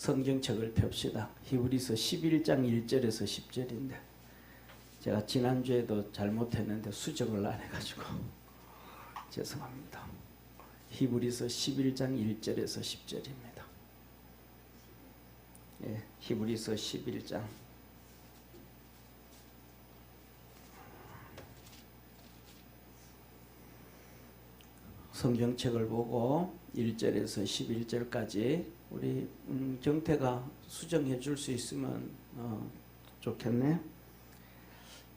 성경책을 펴봅시다. 히브리서 11장 1절에서 10절인데 제가 지난주에도 잘못했는데 수정을 안 해가지고 죄송합니다. 히브리서 11장 1절에서 10절입니다. 예, 히브리서 11장 성경책을 보고 1절에서 11절까지 우리 경태가 수정해 줄 수 있으면 좋겠네.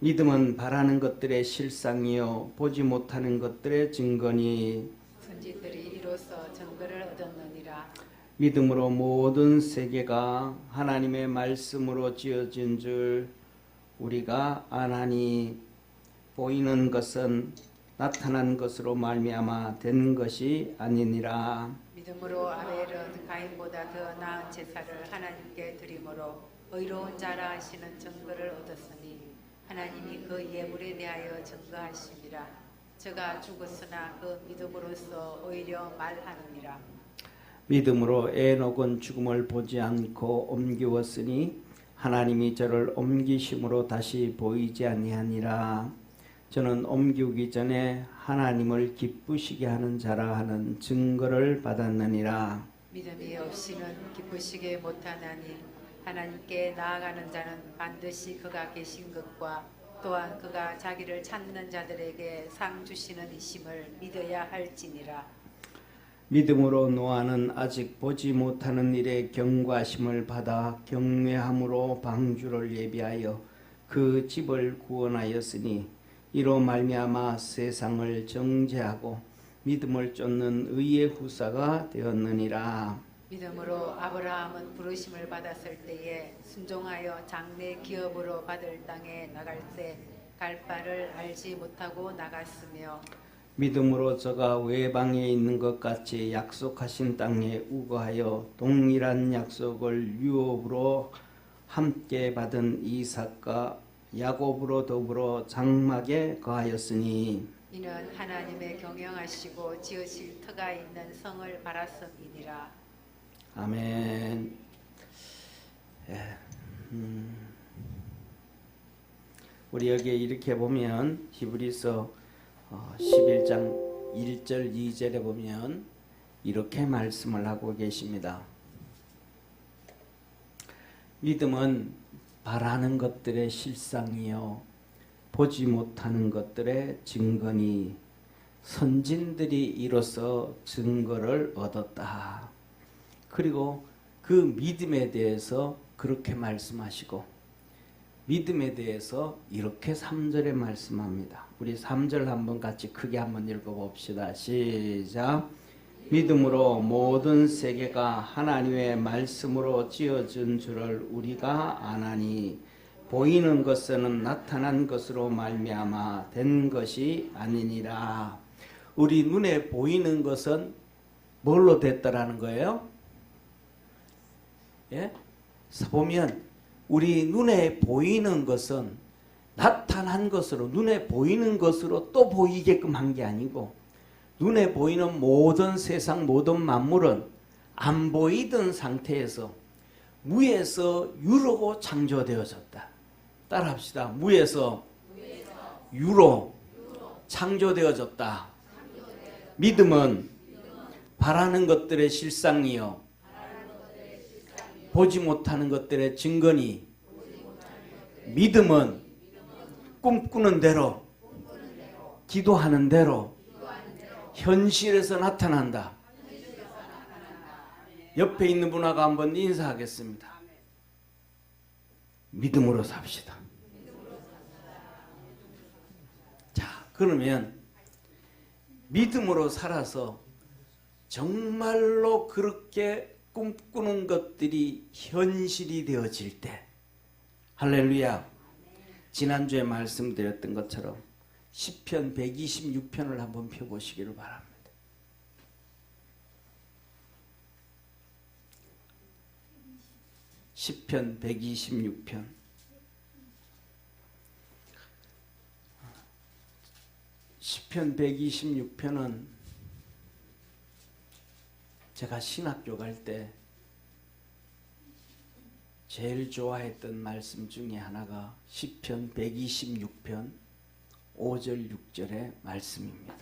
믿음은 바라는 것들의 실상이요 보지 못하는 것들의 증거니 선지들이 이로써 증거를 얻었느니라. 믿음으로 모든 세계가 하나님의 말씀으로 지어진 줄 우리가 아나니 보이는 것은 나타난 것으로 말미암아 된 것이 아니니라. 믿음으로 아벨은 가인보다 더 나은 제사를 하나님께 드림으로 의로운 자라 하시는 증거를 얻었으니 하나님이 그 예물에 대하여 증거하심이라. 저가 죽었으나 그 믿음으로써 오히려 말하느니라. 믿음으로 에녹은 죽음을 보지 않고 옮기웠으니 하나님이 저를 옮기심으로 다시 보이지 아니하니라. 저는 옮기기 전에 하나님을 기쁘시게 하는 자라 하는 증거를 받았느니라. 믿음이 없이는 기쁘시게 못하나니 하나님께 나아가는 자는 반드시 그가 계신 것과 또한 그가 자기를 찾는 자들에게 상 주시는 이심을 믿어야 할지니라. 믿음으로 노아는 아직 보지 못하는 일에 경과심을 받아 경외함으로 방주를 예비하여 그 집을 구원하였으니 이로 말미암아 세상을 정죄하고 믿음을 쫓는 의의 후사가 되었느니라. 믿음으로 아브라함은 부르심을 받았을 때에 순종하여 장래 기업으로 받을 땅에 나갈 때 갈 바를 알지 못하고 나갔으며 믿음으로 저가 외방에 있는 것 같이 약속하신 땅에 우거하여 동일한 약속을 유업으로 함께 받은 이삭과 야곱으로 더불어 장막에 거하였으니 이는 하나님의 경영하시고 지으실 터가 있는 성을 바랐음이니라. 아멘. 예. 우리 여기에 이렇게 보면 히브리서 11장 1절 2절에 보면 이렇게 말씀을 하고 계십니다. 믿음은 바라는 것들의 실상이요 보지 못하는 것들의 증거니 선진들이 이로써 증거를 얻었다. 그리고 그 믿음에 대해서 그렇게 말씀하시고 믿음에 대해서 이렇게 3절에 말씀합니다. 우리 3절 한번 같이 크게 한번 읽어봅시다. 시작. 믿음으로 모든 세계가 하나님의 말씀으로 지어진 줄을 우리가 아나니 보이는 것은 나타난 것으로 말미암아 된 것이 아니니라. 우리 눈에 보이는 것은 뭘로 됐다라는 거예요? 예? 보면 우리 눈에 보이는 것은 나타난 것으로 눈에 보이는 것으로 또 보이게끔 한 게 아니고 눈에 보이는 모든 세상 모든 만물은 안 보이던 상태에서 무에서 유로 창조되어졌다. 따라합시다. 무에서 유로 창조되어졌다. 믿음은 바라는 것들의 실상이요 보지 못하는 것들의 증거니 믿음은 꿈꾸는 대로 기도하는 대로 현실에서 나타난다. 옆에 있는 분하고 한번 인사하겠습니다. 믿음으로 삽시다. 자, 그러면 믿음으로 살아서 정말로 그렇게 꿈꾸는 것들이 현실이 되어질 때 할렐루야. 지난주에 말씀드렸던 것처럼 시편 126편을 한번 펴보시기를 바랍니다. 시편 126편 시편 126편은 제가 신학교 갈 때 제일 좋아했던 말씀 중에 하나가 시편 126편 5절 6절의 말씀입니다.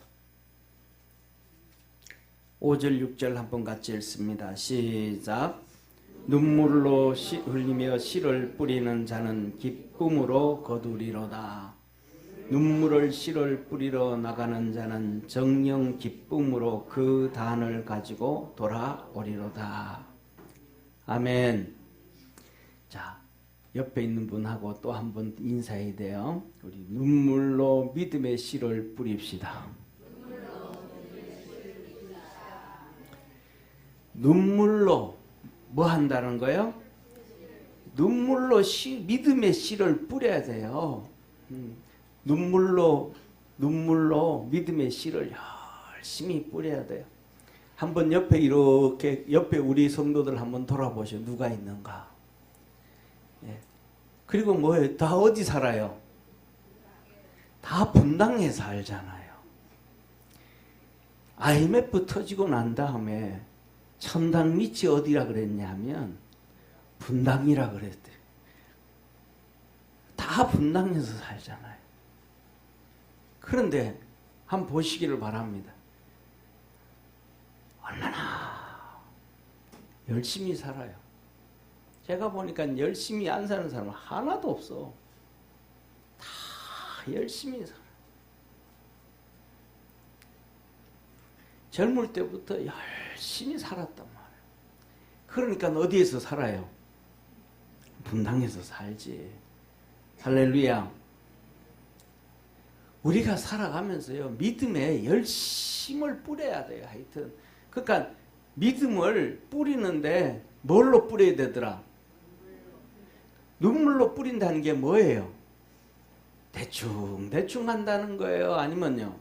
5절 6절 한번 같이 읽습니다. 시작. 눈물로 흘리며 씨를 뿌리는 자는 기쁨으로 거두리로다. 눈물을 씨를 뿌리러 나가는 자는 정령 기쁨으로 그 단을 가지고 돌아오리로다. 아멘. 자, 옆에 있는 분하고 또 한 번 인사해야 돼요. 우리 눈물로 믿음의 씨를 뿌립시다. 눈물로 뭐 한다는 거예요? 눈물로 믿음의 씨를 뿌려야 돼요. 눈물로 믿음의 씨를 열심히 뿌려야 돼요. 한번 옆에 이렇게 옆에 우리 성도들 한번 돌아보셔. 누가 있는가? 예. 그리고 뭐예요? 다 어디 살아요? 다 분당에 살잖아요. IMF 터지고 난 다음에 천당 밑이 어디라 그랬냐면 분당이라 그랬대요. 다 분당에서 살잖아요. 그런데 한번 보시기를 바랍니다. 얼마나 열심히 살아요. 제가 보니까 열심히 안 사는 사람은 하나도 없어. 다 열심히 살아요. 젊을 때부터 열심히 살았단 말이에요. 그러니까 어디에서 살아요? 분당에서 살지. 할렐루야. 우리가 살아가면서요, 믿음에 열심을 뿌려야 돼요. 하여튼. 그러니까 믿음을 뿌리는데 뭘로 뿌려야 되더라? 눈물로 뿌린다는 게 뭐예요? 대충 한다는 거예요? 아니면요?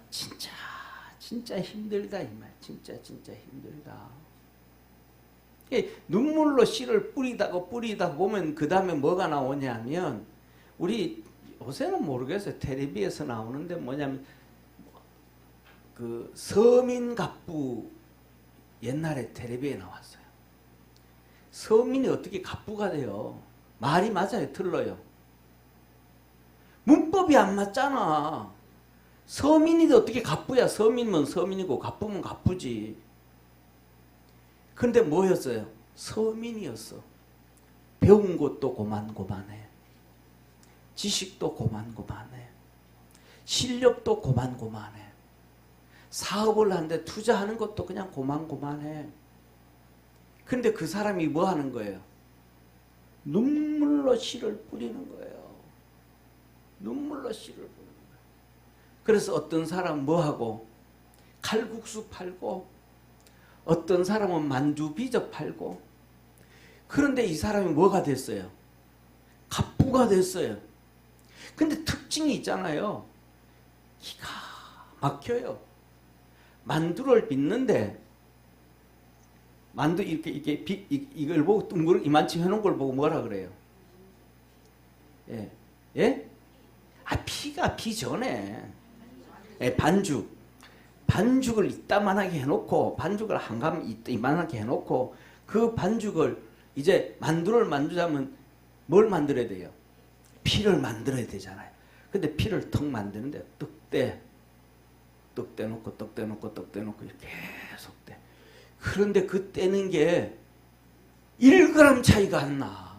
진짜 힘들다 이 말. 진짜 힘들다. 눈물로 씨를 뿌리다가 보면 그 다음에 뭐가 나오냐면 우리 요새는 모르겠어요. 텔레비에서 나오는데 뭐냐면 그 서민갑부 옛날에 텔레비에 나왔어요. 서민이 어떻게 갑부가 돼요? 말이 맞아요? 틀려요? 문법이 안 맞잖아. 서민이 어떻게 갑부야? 서민은 서민이고 갑부면 갑부지. 근데 뭐였어요? 서민이었어. 배운 것도 고만고만해. 지식도 고만고만해. 실력도 고만고만해. 사업을 하는데 투자하는 것도 그냥 고만고만해. 근데 그 사람이 뭐 하는 거예요? 눈물로 씨를 뿌리는 거예요. 눈물로 씨를 뿌리는 거예요. 그래서 어떤 사람 뭐 하고? 칼국수 팔고, 어떤 사람은 만두 비저 팔고. 그런데 이 사람이 뭐가 됐어요? 갑부가 됐어요. 근데 특징이 있잖아요. 기가 막혀요. 만두를 빚는데 만두 이렇게 이걸 보고 둥그렇게 이만치 해놓은 걸 보고 뭐라 그래요? 예? 피가 피 전에 반죽을 이따만하게 해놓고 반죽을 한감 이만하게 해놓고 그 반죽을 이제 만두를 만들자면 뭘 만들어야 돼요? 피를 만들어야 되잖아요. 근데 피를 턱 만드는데 떡 떼놓고 이렇게 계속 떼. 그런데 그 떼는 게 1g 차이가 안 나.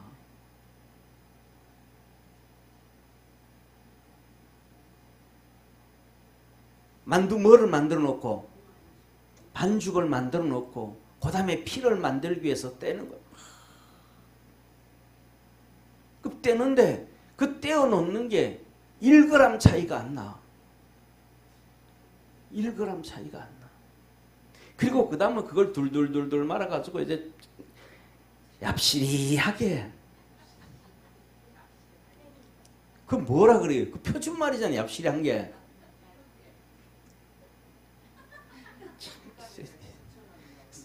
만두 뭐를 만들어 놓고 반죽을 만들어 놓고 그 다음에 피를 만들기 위해서 떼는 거예요. 그 떼는데 그 떼어 놓는 게 1g 차이가 안 나. 1g 차이가 안 나. 그리고 그 다음에 그걸 둘 말아가지고 이제 얍시리하게. 그 뭐라 그래요? 그 표준말이잖아요. 얍시리한 게.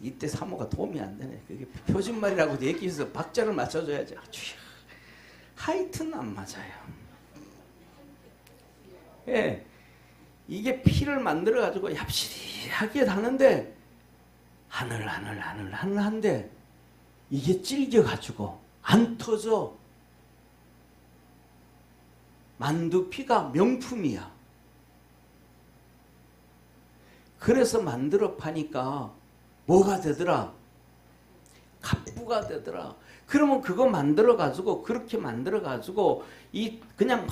이때 사모가 도움이 안 되네. 그게 표준말이라고 얘기해서 박자를 맞춰줘야지. 하여튼 안 맞아요. 예, 이게 피를 만들어 가지고 얍시리하게 하는데 하늘한데 이게 찔겨가지고 안 터져. 만두피가 명품이야. 그래서 만들어 파니까 뭐가 되더라? 갑부가 되더라. 그러면 그거 만들어 가지고 그렇게 만들어 가지고 그냥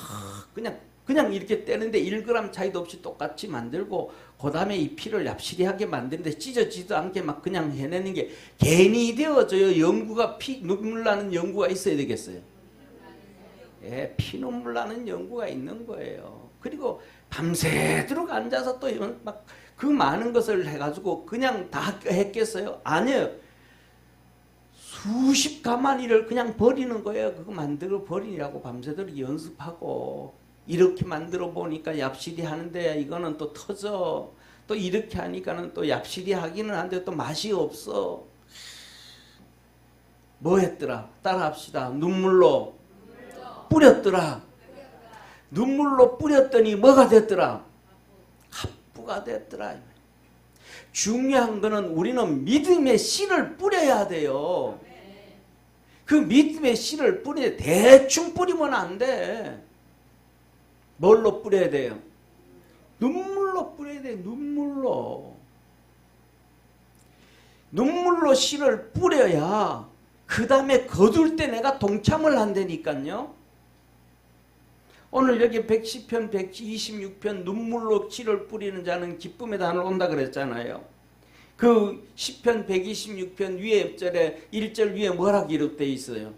이렇게 떼는데 1g 차이도 없이 똑같이 만들고 그다음에 이 피를 얍실하게 만드는데 찢어지도 않게 막 그냥 해내는 게 괜히 되어져요. 연구가 눈물 나는 연구가 있어야 되겠어요. 예, 피눈물 나는 연구가 있는 거예요. 그리고 밤새도록 앉아서 또 막 그 많은 것을 해가지고 그냥 다 했겠어요? 아니에요. 수십 가마니를 그냥 버리는 거예요. 그거 만들어 버리라고 밤새도록 연습하고 이렇게 만들어 보니까 얍실히 하는데 이거는 또 터져. 또 이렇게 하니까는 또 얍실히 하기는 한데 또 맛이 없어. 뭐 했더라? 따라합시다. 눈물로 뿌렸더라. 눈물로 뿌렸더니 뭐가 됐더라? 갑부가 됐더라. 중요한 거는 우리는 믿음의 씨를 뿌려야 돼요. 그 믿음의 씨를 뿌려 대충 뿌리면 안 돼. 뭘로 뿌려야 돼요? 눈물로 뿌려야 돼. 눈물로. 눈물로 씨를 뿌려야 그 다음에 거둘 때 내가 동참을 한다니까요. 오늘 여기 110편, 126편 눈물로 씨를 뿌리는 자는 기쁨의 단을 온다 그랬잖아요. 그 10편 126편 위에 절에 1절 위에 뭐라 기록되어 있어요?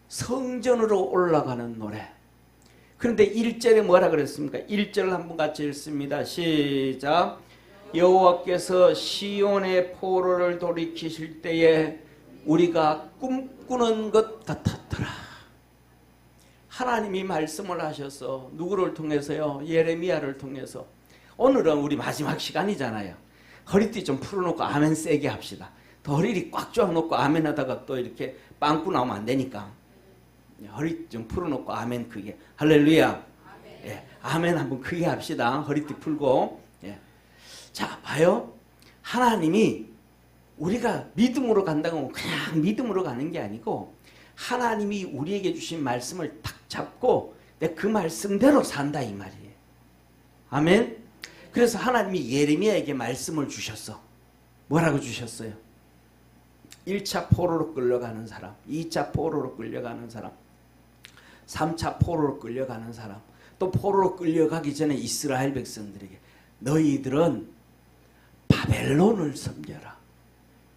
성전으로 올라가는 노래. 그런데 1절에 뭐라 그랬습니까? 1절 한번 같이 읽습니다. 시작. 여호와께서 시온의 포로를 돌이키실 때에 우리가 꿈꾸는 것 같았더라. 하나님이 말씀을 하셔서 누구를 통해서요? 예레미야를 통해서. 오늘은 우리 마지막 시간이잖아요. 허리띠 좀 풀어놓고 아멘 세게 합시다. 더 허리를 꽉 조아놓고 아멘 하다가 또 이렇게 빵꾸 나오면 안 되니까. 허리 좀 풀어놓고 아멘 크게. 할렐루야. 예, 아멘 한번 크게 합시다. 허리띠 풀고. 예. 자, 봐요. 하나님이 우리가 믿음으로 간다고 하면 그냥 믿음으로 가는 게 아니고 하나님이 우리에게 주신 말씀을 딱 잡고 내 그 말씀대로 산다 이 말이에요. 아멘. 그래서 하나님이 예레미야에게 말씀을 주셨어. 뭐라고 주셨어요? 1차 포로로 끌려가는 사람, 2차 포로로 끌려가는 사람, 3차 포로로 끌려가는 사람, 또 포로로 끌려가기 전에 이스라엘 백성들에게 너희들은 바벨론을 섬겨라.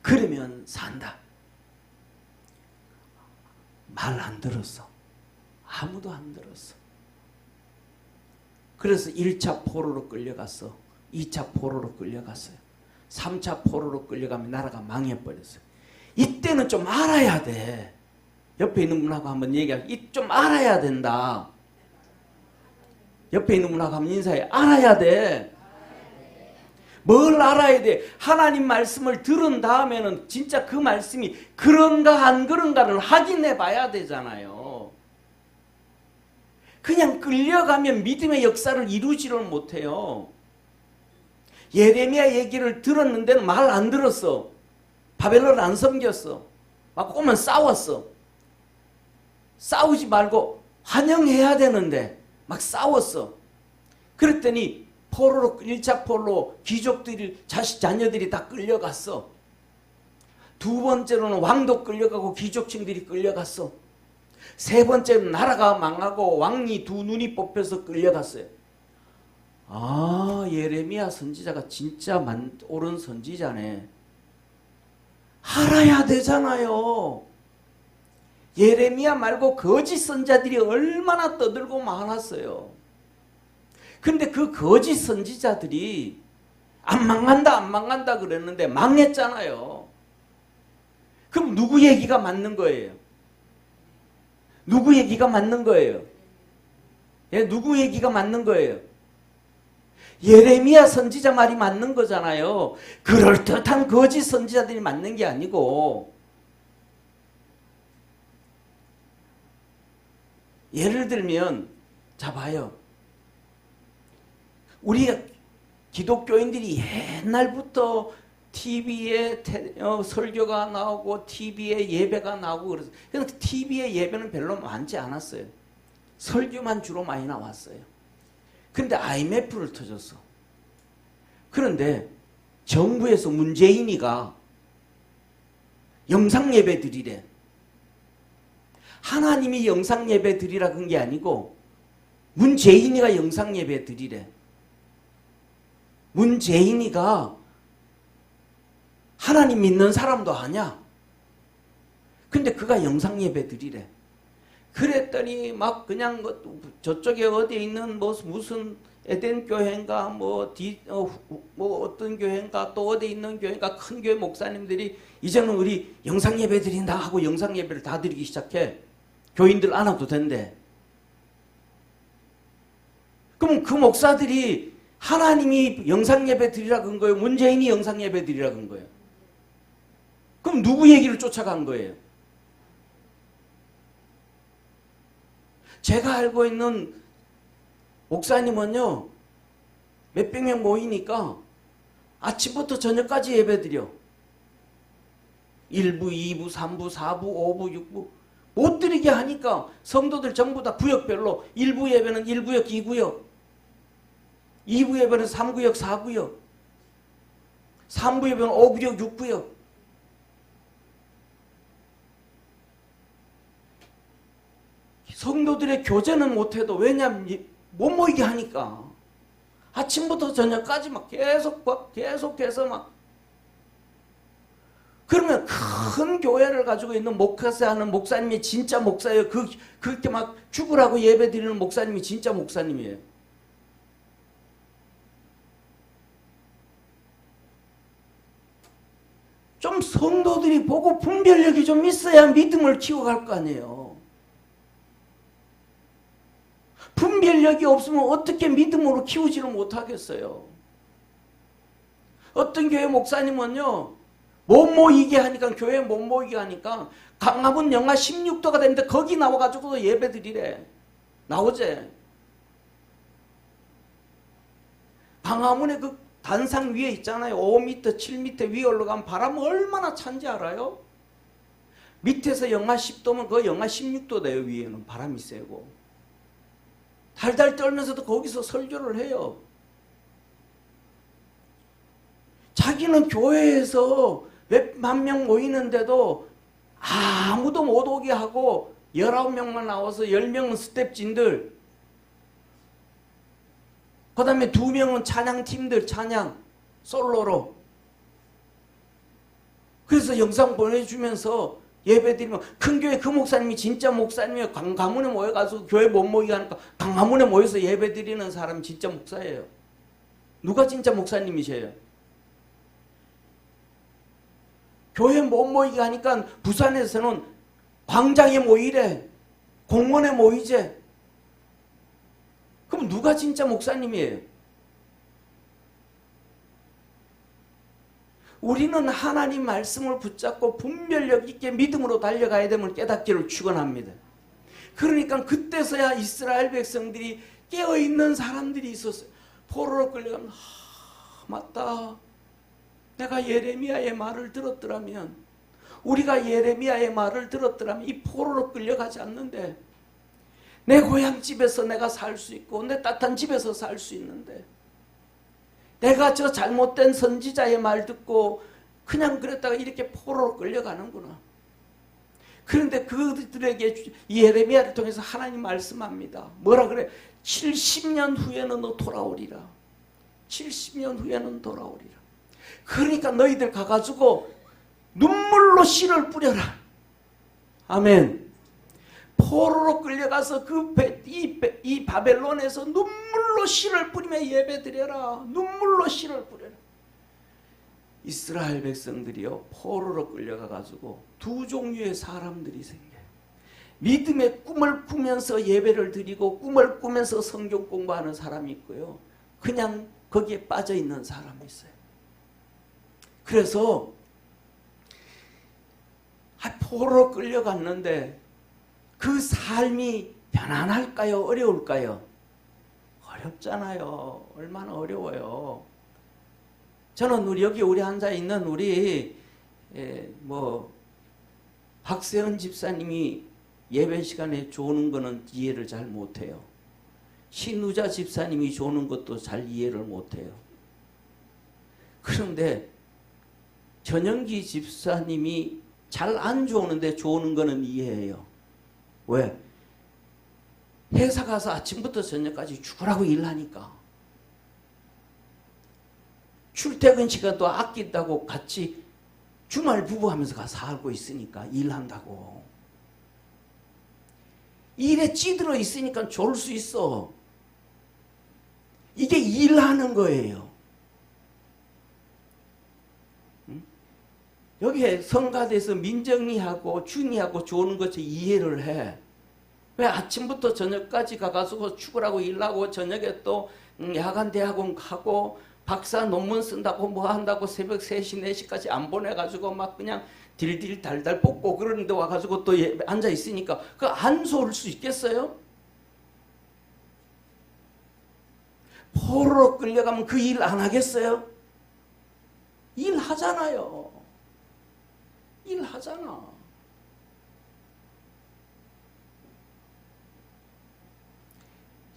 그러면 산다. 말 안 들었어. 아무도 안 들었어. 그래서 1차 포로로 끌려갔어. 2차 포로로 끌려갔어요. 3차 포로로 끌려가면 나라가 망해버렸어요. 이때는 좀 알아야 돼. 옆에 있는 분하고 한번 얘기하고 좀 알아야 된다. 옆에 있는 분하고 한번 인사해. 알아야 돼. 뭘 알아야 돼? 하나님 말씀을 들은 다음에는 진짜 그 말씀이 그런가 안 그런가를 확인해 봐야 되잖아요. 그냥 끌려가면 믿음의 역사를 이루지를 못해요. 예레미야 얘기를 들었는데는 말 안 들었어. 바벨론 안 섬겼어. 막 오면 싸웠어. 싸우지 말고 환영해야 되는데 막 싸웠어. 그랬더니 포로로 1차 포로로 귀족들이 자녀들이 다 끌려갔어. 두 번째로는 왕도 끌려가고 귀족층들이 끌려갔어. 세 번째는 나라가 망하고 왕이 두 눈이 뽑혀서 끌려갔어요. 아, 예레미야 선지자가 진짜 옳은 선지자네. 알아야 되잖아요. 예레미야 말고 거짓 선자들이 얼마나 떠들고 많았어요. 근데 그 거짓 선지자들이 안 망한다 그랬는데 망했잖아요. 그럼 누구 얘기가 맞는 거예요? 누구 얘기가 맞는 거예요? 예, 누구 얘기가 맞는 거예요? 예레미야 선지자 말이 맞는 거잖아요. 그럴듯한 거짓 선지자들이 맞는 게 아니고, 예를 들면 자 봐요. 우리가 기독교인들이 옛날부터 TV에 설교가 나오고 TV에 예배가 나오고 그래서 그런데 TV에 예배는 별로 많지 않았어요. 설교만 주로 많이 나왔어요. 그런데 IMF를 터졌어. 그런데 정부에서 문재인이가 영상 예배 드리래. 하나님이 영상 예배 드리라 그런 게 아니고 문재인이가 영상 예배 드리래. 문재인이가 하나님 믿는 사람도 아니야. 근데 그가 영상 예배 드리래. 그랬더니 막 그냥 저쪽에 어디에 있는 무슨 에덴 교회인가 뭐 어떤 교회인가 또 어디 있는 교회인가 큰 교회 목사님들이 이제는 우리 영상 예배 드린다 하고 영상 예배를 다 드리기 시작해. 교인들 안 와도 된대. 그럼 그 목사들이 하나님이 영상 예배 드리라 그런 거예요? 문재인이 영상 예배 드리라 그런 거예요? 그럼 누구 얘기를 쫓아간 거예요? 제가 알고 있는 목사님은요, 몇백 명 모이니까 아침부터 저녁까지 예배 드려. 1부, 2부, 3부, 4부, 5부, 6부. 못 드리게 하니까 성도들 전부 다 구역별로 1부 예배는 1구역, 2구역. 2부 예배는 3구역, 4구역. 3부 예배는 5구역, 6구역. 성도들의 교제는 못해도 왜냐하면 못 모이게 하니까 아침부터 저녁까지 막 계속해서 막 그러면 큰 교회를 가지고 있는 목회하는 목사님이 진짜 목사예요. 그렇게 막 죽으라고 예배 드리는 목사님이 진짜 목사님이에요. 좀 성도들이 보고 분별력이 좀 있어야 믿음을 키워갈 거 아니에요. 분별력이 없으면 어떻게 믿음으로 키우지를 못하겠어요. 어떤 교회 목사님은요, 못 모이게 하니까, 교회 못 모이게 하니까 강화문 영하 16도가 됐는데 거기 나와가지고도 예배 드리래. 나오제. 강화문에 그 단상 위에 있잖아요. 5m, 7m 위에 올라가면 바람 얼마나 찬지 알아요? 밑에서 영하 10도면 그 영하 16도 돼요. 위에는 바람이 세고. 달달 떨면서도 거기서 설교를 해요. 자기는 교회에서 몇만 명 모이는데도 아무도 못 오게 하고 19명만 나와서 10명은 스텝진들, 그 다음에 2명은 찬양팀들, 찬양 솔로로. 그래서 영상 보내주면서 예배드리면 큰 교회 그 목사님이 진짜 목사님이에요. 강화문에 모여가지고 교회 못 모이게 하니까 강화문에 모여서 예배드리는 사람이 진짜 목사예요. 누가 진짜 목사님이세요? 교회 못 모이게 하니까 부산에서는 광장에 모이래. 공원에 모이재. 그럼 누가 진짜 목사님이에요? 우리는 하나님 말씀을 붙잡고 분별력 있게 믿음으로 달려가야 됨을 깨닫기를 축원합니다. 그러니까 그때서야 이스라엘 백성들이 깨어있는 사람들이 있었어요. 포로로 끌려가면 맞다. 내가 예레미야의 말을 들었더라면, 우리가 예레미야의 말을 들었더라면 이 포로로 끌려가지 않는데 내 고향집에서 내가 살 수 있고 내 따뜻한 집에서 살 수 있는데 내가 저 잘못된 선지자의 말 듣고 그냥 그랬다가 이렇게 포로로 끌려가는구나. 그런데 그들에게 예레미야를 통해서 하나님 말씀합니다. 뭐라 그래? 70년 후에는 너 돌아오리라. 70년 후에는 돌아오리라. 그러니까 너희들 가가지고 눈물로 씨를 뿌려라. 아멘. 포로로 끌려가서 이 바벨론에서 눈물로 씨를 뿌리며 예배드려라. 눈물로 씨를 뿌려라. 이스라엘 백성들이요, 포로로 끌려가가지고 두 종류의 사람들이 생겨요. 믿음의 꿈을 꾸면서 예배를 드리고 꿈을 꾸면서 성경 공부하는 사람이 있고요, 그냥 거기에 빠져있는 사람이 있어요. 그래서 포로로 끌려갔는데 그 삶이 편안할까요? 어려울까요? 어렵잖아요. 얼마나 어려워요. 저는 우리 앉아 있는 우리 박세현 집사님이 예배 시간에 조는 거는 이해를 잘 못해요. 신우자 집사님이 조는 것도 잘 이해를 못해요. 그런데 전영기 집사님이 잘 안 조는데 조는 거는 이해해요. 왜? 회사 가서 아침부터 저녁까지 죽으라고 일하니까. 출퇴근 시간도 아낀다고 같이 주말 부부하면서 가서 살고 있으니까 일한다고. 일에 찌들어 있으니까 졸 수 있어. 이게 일하는 거예요. 여기에 성가대에서 민정이하고 준이하고 조는 것을 이해를 해. 왜 아침부터 저녁까지 가가지고 죽으라고 일하고 저녁에 또 야간 대학원 가고 박사 논문 쓴다고 뭐 한다고 새벽 3시, 4시까지 안 보내가지고 막 그냥 딜딜 달달 뽑고 그러는데 와가지고 또 앉아 있으니까 그 안 좋을 수 있겠어요? 포로로 끌려가면 그 일 안 하겠어요? 일 하잖아요. 일 하잖아.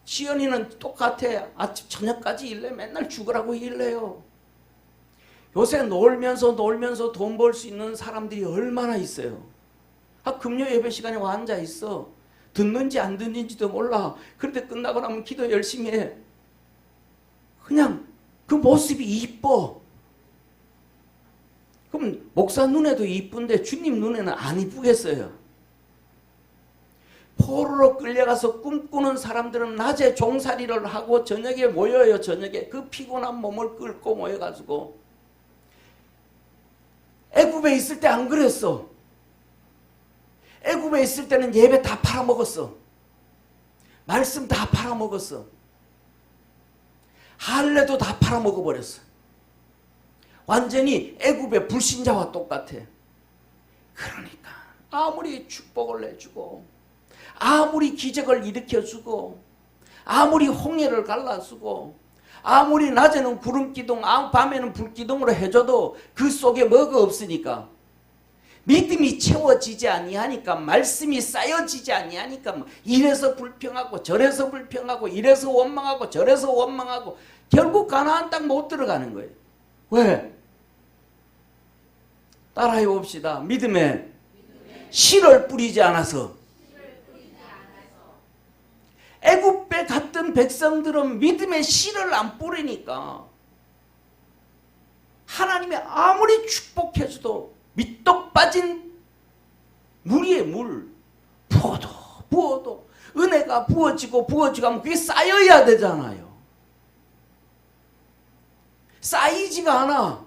지연이는 똑같아. 아침 저녁까지 일래. 맨날 죽으라고 일해요. 요새 놀면서 돈 벌 수 있는 사람들이 얼마나 있어요. 금요 예배 시간에 와 앉아 있어. 듣는지 안 듣는지도 몰라. 그런데 끝나고 나면 기도 열심히 해. 그냥 그 모습이 이뻐. 그럼 목사 눈에도 이쁜데 주님 눈에는 안 이쁘겠어요. 포로로 끌려가서 꿈꾸는 사람들은 낮에 종살이를 하고 저녁에 모여요. 저녁에 그 피곤한 몸을 끌고 모여가지고. 애굽에 있을 때 안 그랬어. 애굽에 있을 때는 예배 다 팔아먹었어. 말씀 다 팔아먹었어. 할례도 다 팔아먹어버렸어. 완전히 애굽의 불신자와 똑같아. 그러니까 아무리 축복을 해주고 아무리 기적을 일으켜주고 아무리 홍해를 갈라주고 아무리 낮에는 구름기둥 밤에는 불기둥으로 해줘도 그 속에 뭐가 없으니까 믿음이 채워지지 아니하니까 말씀이 쌓여지지 아니하니까 이래서 불평하고 저래서 불평하고 이래서 원망하고 저래서 원망하고 결국 가나안 땅 못 들어가는 거예요. 왜? 따라해 봅시다. 믿음에 씨를 뿌리지 않아서. 애굽에 갔던 백성들은 믿음의 씨를 안 뿌리니까 하나님이 아무리 축복해줘도 밑떡 빠진 물이에요. 물. 부어도 은혜가 부어지고 하면 그게 쌓여야 되잖아요. 쌓이지가 않아.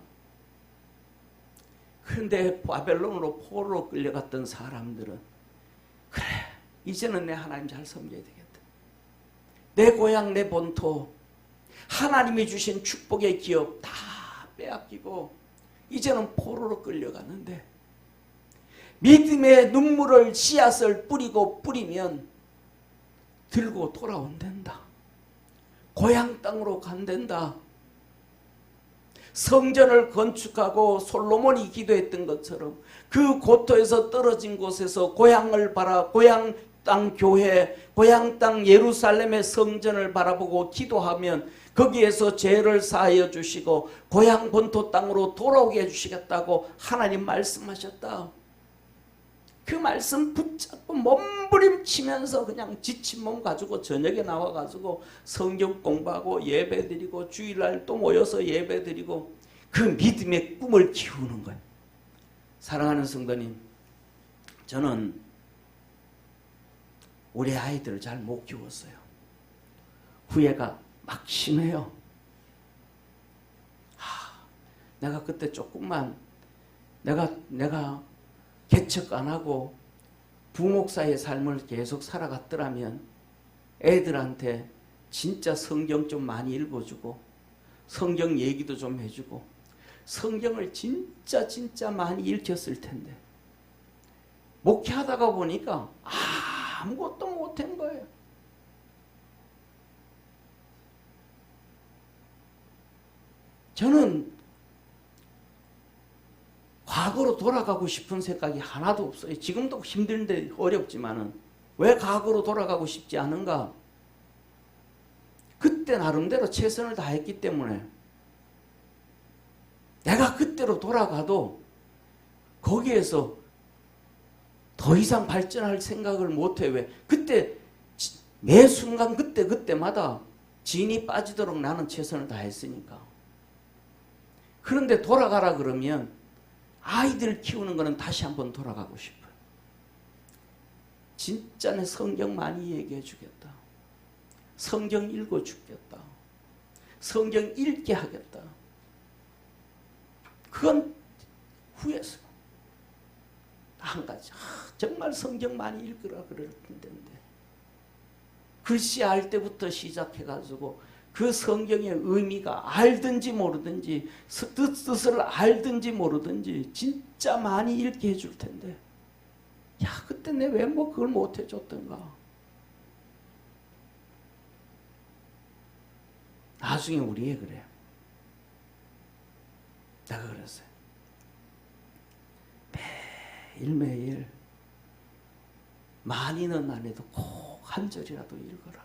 그런데 바벨론으로 포로로 끌려갔던 사람들은 그래 이제는 내 하나님 잘 섬겨야 되겠다. 내 고향 내 본토 하나님이 주신 축복의 기업 다 빼앗기고 이제는 포로로 끌려가는데 믿음의 눈물을 씨앗을 뿌리면 들고 돌아온단다. 고향 땅으로 간단다. 성전을 건축하고 솔로몬이 기도했던 것처럼 그 고토에서 떨어진 곳에서 고향을 고향 땅 교회, 고향 땅 예루살렘의 성전을 바라보고 기도하면 거기에서 죄를 사하여 주시고 고향 본토 땅으로 돌아오게 해주시겠다고 하나님 말씀하셨다. 그 말씀 붙잡고 몸부림치면서 그냥 지친 몸 가지고 저녁에 나와가지고 성경 공부하고 예배드리고 주일날 또 모여서 예배드리고 그 믿음의 꿈을 키우는 거예요. 사랑하는 성도님, 저는 우리 아이들을 잘 못 키웠어요. 후회가 막심해요. 내가 그때 조금만 내가 개척 안 하고 부목사의 삶을 계속 살아갔더라면 애들한테 진짜 성경 좀 많이 읽어주고 성경 얘기도 좀 해주고 성경을 진짜 많이 읽혔을 텐데 목회하다가 보니까 아무것도 못한 거예요. 저는 과거로 돌아가고 싶은 생각이 하나도 없어요. 지금도 힘든데 어렵지만은 왜 과거로 돌아가고 싶지 않은가? 그때 나름대로 최선을 다했기 때문에 내가 그때로 돌아가도 거기에서 더 이상 발전할 생각을 못해. 왜? 그때 매 순간 그때마다 진이 빠지도록 나는 최선을 다했으니까. 그런데 돌아가라 그러면 아이들 키우는 거는 다시 한번 돌아가고 싶어요. 진짜 내 성경 많이 얘기해 주겠다. 성경 읽어 주겠다. 성경 읽게 하겠다. 그건 후에서. 한 가지. 정말 성경 많이 읽으라 그럴 텐데. 글씨 알 때부터 시작해가지고 그 성경의 의미가 알든지 모르든지 뜻을 알든지 모르든지 진짜 많이 읽게 해줄 텐데. 야, 그때 내 왜 뭐 그걸 못 해줬던가. 나중에 우리 애 그래요. 내가 그랬어요. 매일매일 많이는 안 해도 꼭 한 절이라도 읽어라.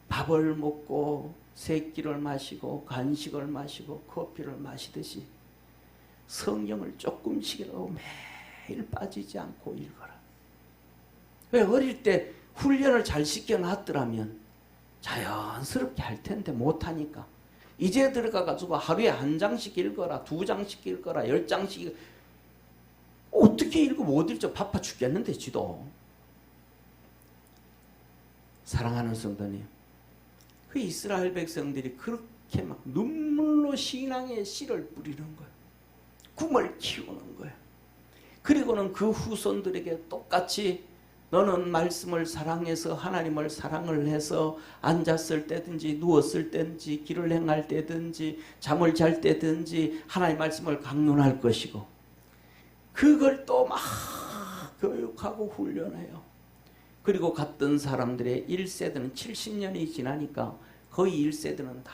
밥을 먹고 새끼를 마시고 간식을 마시고 커피를 마시듯이 성경을 조금씩이라도 매일 빠지지 않고 읽어라. 왜? 어릴 때 훈련을 잘 시켜놨더라면 자연스럽게 할 텐데 못하니까. 이제 들어가가지고 하루에 한 장씩 읽어라, 2장씩 읽어라, 10장씩 어떻게 읽고 못 읽죠? 바빠 죽겠는데 지도. 사랑하는 성도님, 그 이스라엘 백성들이 그렇게 막 눈물로 신앙의 씨를 뿌리는 거예요. 꿈을 키우는 거예요. 그리고는 그 후손들에게 똑같이 너는 말씀을 사랑해서 하나님을 사랑을 해서 앉았을 때든지 누웠을 때든지 길을 행할 때든지 잠을 잘 때든지 하나님의 말씀을 강론할 것이고, 그걸 또 막 교육하고 훈련해요. 그리고 갔던 사람들의 1세대는 70년이 지나니까 거의 1세대는 다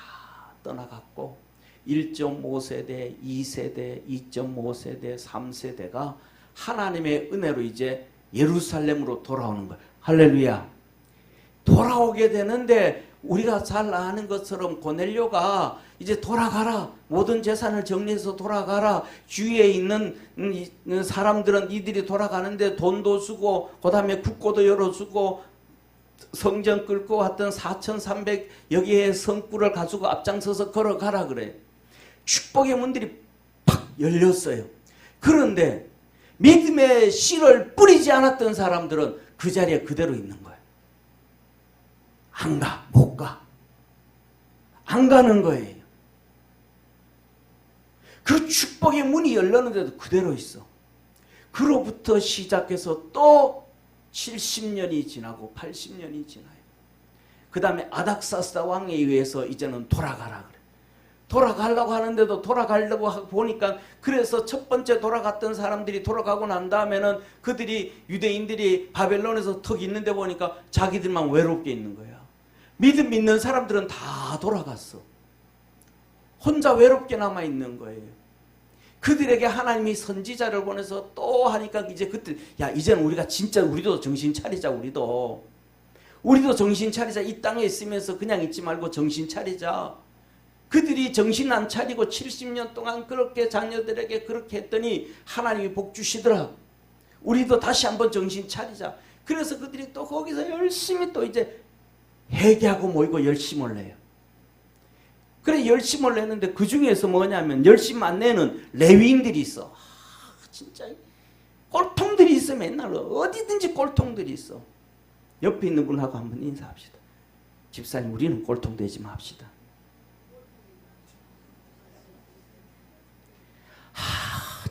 떠나갔고 1.5세대, 2세대, 2.5세대, 3세대가 하나님의 은혜로 이제 예루살렘으로 돌아오는 거예요. 할렐루야. 돌아오게 되는데 우리가 잘 아는 것처럼 고넬료가 이제 돌아가라. 모든 재산을 정리해서 돌아가라. 주위에 있는 사람들은 이들이 돌아가는데 돈도 주고 그 다음에 국고도 열어주고 성전 끌고 왔던 4,300여 개의 성구를 가지고 앞장서서 걸어가라 그래요. 축복의 문들이 팍 열렸어요. 그런데 믿음의 씨를 뿌리지 않았던 사람들은 그 자리에 그대로 있는 거예요. 안 가, 못 가. 안 가는 거예요. 그 축복의 문이 열렸는데도 그대로 있어. 그로부터 시작해서 또 70년이 지나고 80년이 지나요. 그 다음에 아닥사스다 왕에 의해서 이제는 돌아가라 그래. 돌아가려고 하는데도 돌아가려고 보니까, 그래서 첫 번째 돌아갔던 사람들이 돌아가고 난 다음에는 그들이 유대인들이 바벨론에서 턱 있는데 보니까 자기들만 외롭게 있는 거야. 믿음 있는 사람들은 다 돌아갔어. 혼자 외롭게 남아 있는 거예요. 그들에게 하나님이 선지자를 보내서 또 하니까 이제 그때, 야, 이제는 우리가 진짜 우리도 정신 차리자. 우리도 정신 차리자. 이 땅에 있으면서 그냥 있지 말고 정신 차리자. 그들이 정신 안 차리고 70년 동안 그렇게 자녀들에게 그렇게 했더니 하나님이 복 주시더라. 우리도 다시 한번 정신 차리자. 그래서 그들이 또 거기서 열심히 또 이제 회개하고 모이고 열심을 내요. 그래 열심을 내는데 그 중에서 뭐냐면 열심 안 내는 레위인들이 있어. 진짜 꼴통들이 있어. 맨날 어디든지 꼴통들이 있어. 옆에 있는 분하고 한번 인사합시다. 집사님, 우리는 꼴통 되지 맙시다.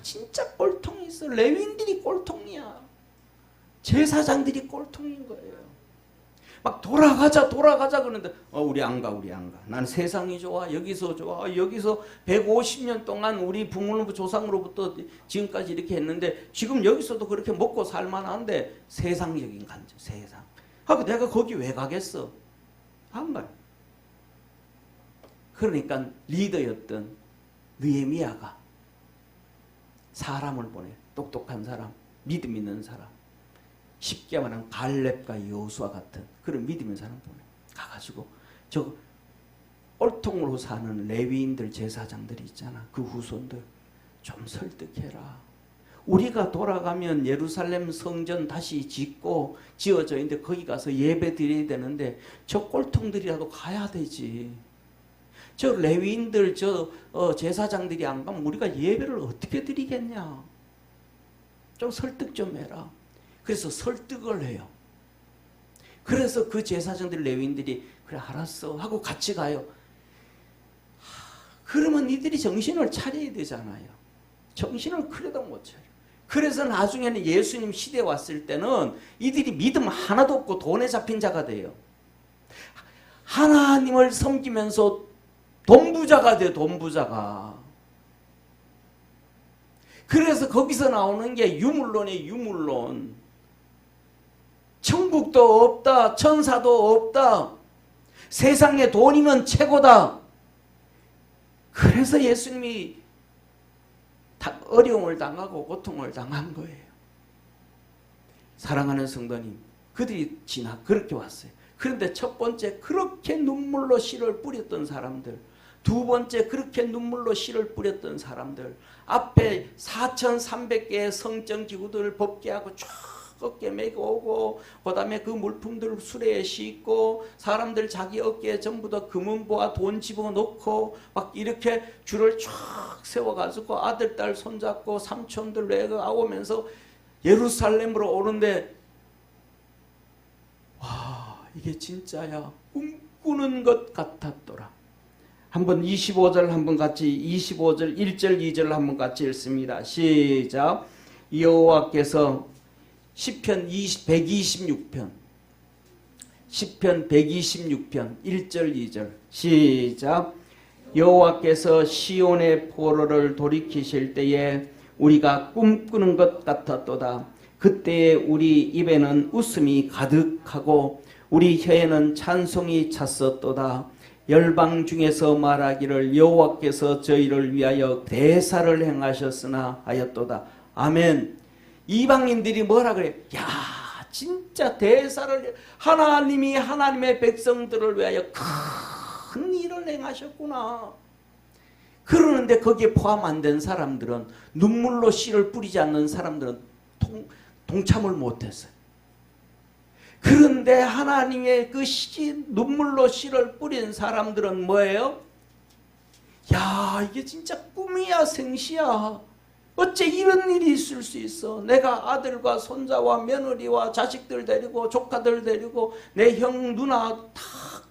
진짜 꼴통이 있어. 레위인들이 꼴통이야. 제사장들이 꼴통인 거예요. 막 돌아가자 그러는데 우리 안 가. 난 세상이 좋아. 여기서 좋아. 여기서 150년 동안 우리 부모님 조상으로부터 지금까지 이렇게 했는데 지금 여기서도 그렇게 먹고 살만한데 세상적인 간절, 세상. 하고 내가 거기 왜 가겠어? 안 가요. 그러니까 리더였던 느헤미야가 사람을 보내. 똑똑한 사람, 믿음 있는 사람. 쉽게 말하면 갈렙과 여호수아 같은 그런 믿음 있는 사람 보내. 가가지고 저 꼴통으로 사는 레위인들 제사장들이 있잖아. 그 후손들 좀 설득해라. 우리가 돌아가면 예루살렘 성전 다시 짓고 지어져 있는데 거기 가서 예배 드려야 되는데 저 꼴통들이라도 가야 되지. 저 레위인들 저 제사장들이 안 가면 우리가 예배를 어떻게 드리겠냐. 좀 설득 좀 해라. 그래서 설득을 해요. 그래서 그 제사장들 레위인들이 그래 알았어 하고 같이 가요. 그러면 이들이 정신을 차려야 되잖아요. 정신을 그래도 못 차려. 그래서 나중에는 예수님 시대에 왔을 때는 이들이 믿음 하나도 없고 돈에 잡힌 자가 돼요. 하나님을 섬기면서 돈부자가 돼요. 돈부자가. 그래서 거기서 나오는 게 유물론이에요. 유물론. 천국도 없다. 천사도 없다. 세상에 돈이면 최고다. 그래서 예수님이 어려움을 당하고 고통을 당한 거예요. 사랑하는 성도님, 그들이 그렇게 왔어요. 그런데 첫 번째 그렇게 눈물로 씨를 뿌렸던 사람들, 두 번째 그렇게 눈물로 씨를 뿌렸던 사람들, 앞에 4,300개의 성전기구들을 법계하고 쭉 어깨에 메고 오고, 그 다음에 그 물품들을 수레에 싣고, 사람들 자기 어깨에 전부 다 금은보와 돈 집어넣고 막 이렇게 줄을 쭉 세워가지고 아들 딸 손잡고 삼촌들 내가 오면서 예루살렘으로 오는데, 와 이게 진짜야. 꿈꾸는 것 같았더라. 한번 25절 한번 같이 25절 1절 2절 한번 같이 읽습니다. 시작. 여호와께서 시편 126편 1절 2절 시작. 여호와께서 시온의 포로를 돌이키실 때에 우리가 꿈꾸는 것 같았도다. 그때에 우리 입에는 웃음이 가득하고 우리 혀에는 찬송이 찼었도다. 열방 중에서 말하기를 여호와께서 저희를 위하여 대사를 행하셨으나 하였도다. 아멘. 이방인들이 뭐라 그래? 야 진짜 대사를, 하나님이 하나님의 백성들을 위하여 큰 일을 행하셨구나. 그러는데 거기에 포함 안 된 사람들은, 눈물로 씨를 뿌리지 않는 사람들은 동참을 못했어요. 그런데 하나님의 그 눈물로 씨를 뿌린 사람들은 뭐예요? 야 이게 진짜 꿈이야 생시야. 어째 이런 일이 있을 수 있어. 내가 아들과 손자와 며느리와 자식들 데리고 조카들 데리고 내 형 누나 다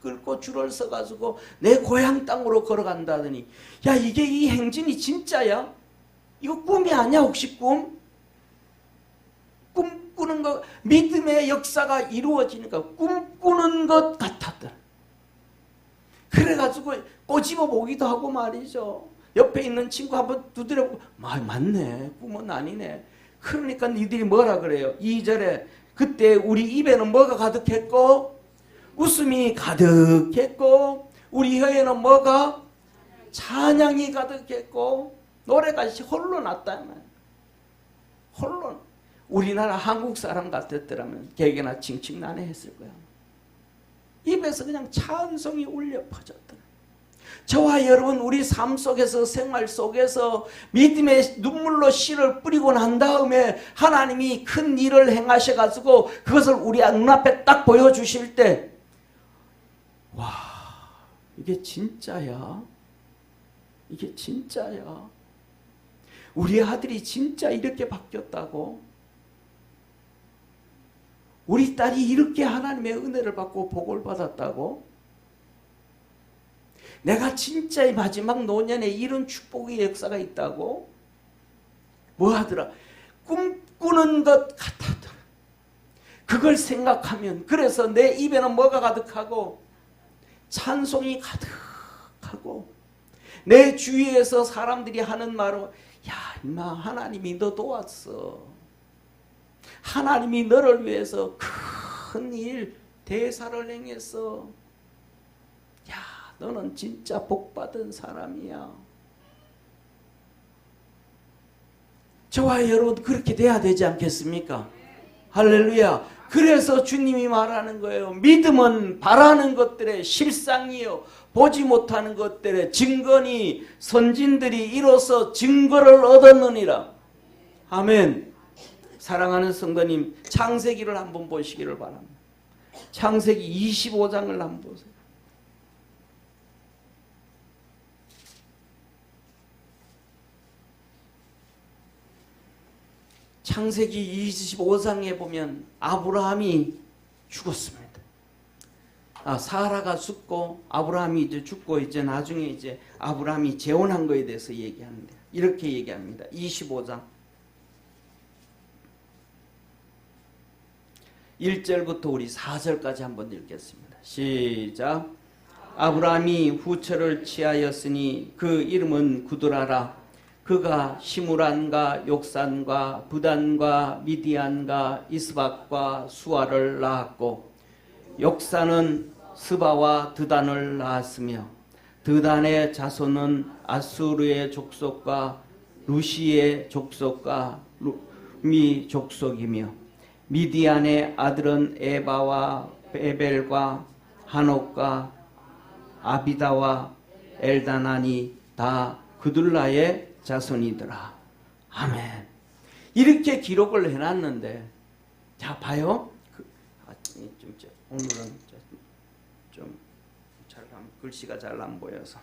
끌고 줄을 서가지고 내 고향 땅으로 걸어간다더니, 야 이게 이 행진이 진짜야? 이거 꿈이 아니야 혹시 꿈? 꿈꾸는 것, 믿음의 역사가 이루어지니까 꿈꾸는 것 같았더라. 그래가지고 꼬집어 보기도 하고 말이죠. 옆에 있는 친구 한번 두드려보고, 맞네, 꿈은 아니네. 그러니까 니들이 뭐라 그래요? 2절에 그때 우리 입에는 뭐가 가득했고 웃음이 가득했고 우리 혀에는 뭐가 찬양이 가득했고 노래가 홀로 났다면, 홀로. 우리나라 한국 사람 같았더라면 개개나 칭칭나네 했을 거야. 입에서 그냥 찬송이 울려 퍼졌더라. 저와 여러분 우리 삶 속에서, 생활 속에서 믿음의 눈물로 씨를 뿌리고 난 다음에 하나님이 큰 일을 행하셔가지고 그것을 우리 눈앞에 딱 보여주실 때, 와 이게 진짜야? 이게 진짜야? 우리 아들이 진짜 이렇게 바뀌었다고? 우리 딸이 이렇게 하나님의 은혜를 받고 복을 받았다고? 내가 진짜 이 마지막 노년에 이런 축복의 역사가 있다고? 뭐 하더라? 꿈꾸는 것 같았더라. 그걸 생각하면, 그래서 내 입에는 뭐가 가득하고 찬송이 가득하고, 내 주위에서 사람들이 하는 말로, 야 임마 하나님이 너 도왔어. 하나님이 너를 위해서 큰 일 대사를 행했어. 야 너는 진짜 복받은 사람이야. 저와 여러분 그렇게 돼야 되지 않겠습니까? 할렐루야. 그래서 주님이 말하는 거예요. 믿음은 바라는 것들의 실상이요 보지 못하는 것들의 증거니 선진들이 이로써 증거를 얻었느니라. 아멘. 사랑하는 성도님, 창세기를 한번 보시기를 바랍니다. 창세기 25장을 한번 보세요. 창세기 25장에 보면 아브라함이 죽었습니다. 사라가 죽고 아브라함이 이제 죽고 이제 나중에 이제 아브라함이 재혼한 거에 대해서 얘기하는데 이렇게 얘기합니다. 25장 1절부터 우리 4절까지 한번 읽겠습니다. 시작. 아브라함이 후처를 취하였으니 그 이름은 구두라라. 그가 시므란과 욕산과 부단과 미디안과 이스박과 수아를 낳았고 욕산은 스바와 드단을 낳았으며 드단의 자손은 아수르의 족속과 루시의 족속과 미 족속이며 미디안의 아들은 에바와 베벨과 한옥과 아비다와 엘다나니 다 그둘라의 자손이더라. 아멘. 이렇게 기록을 해놨는데, 자 봐요. 오늘은 좀 글씨가 잘 안 보여서.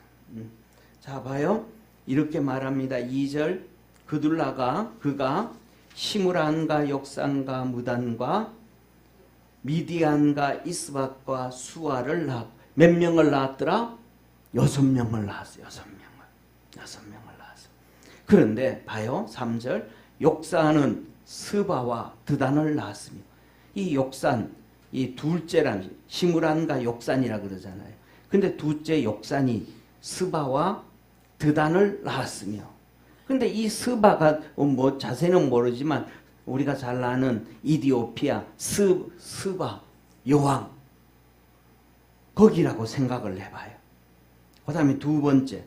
자 봐요. 이렇게 말합니다. 2절 그둘라가 그가 시므란과 욕산과 무단과 미디안과 이스박과 수아를 몇 명을 낳았더라? 6명을 낳았어요. 6명을 낳았어요. 그런데 봐요. 3절 욕산은 스바와 드단을 낳았으며 이 욕산 이 둘째란 시므란과 욕산이라 그러잖아요. 근데 둘째 욕산이 스바와 드단을 낳았으며 근데 이 스바가 뭐 자세는 모르지만 우리가 잘 아는 이디오피아 스바 여왕 거기라고 생각을 해봐요. 그 다음에 두 번째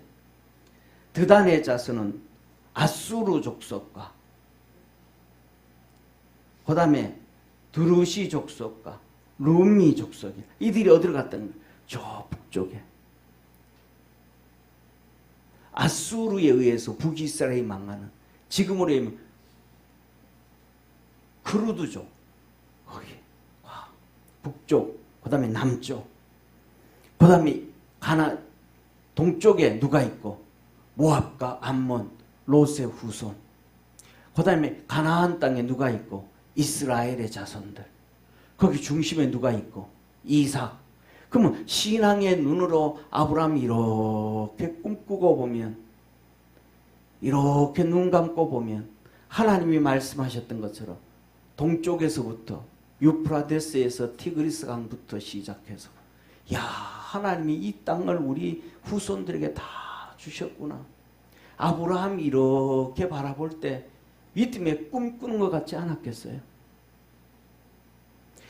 드단의 자손은 아수르 족속과 그 다음에 드루시 족속과 루미 족속이 이들이 어디로 갔다는 거예요? 저 북쪽에 아수르에 의해서 북이스라엘이 망하는 지금으로 하면 크루드족 거기 북쪽 그 다음에 남쪽 그 다음에 동쪽에 누가 있고 모압과 암몬 롯의 후손 그 다음에 가나안 땅에 누가 있고 이스라엘의 자손들 거기 중심에 누가 있고 이삭. 그러면 신앙의 눈으로 아브라함이 이렇게 꿈꾸고 보면 이렇게 눈 감고 보면 하나님이 말씀하셨던 것처럼 동쪽에서부터 유프라데스에서 티그리스 강부터 시작해서 야 하나님이 이 땅을 우리 후손들에게 다 주셨구나. 아브라함이 이렇게 바라볼 때 믿음에 꿈꾸는 것 같지 않았겠어요?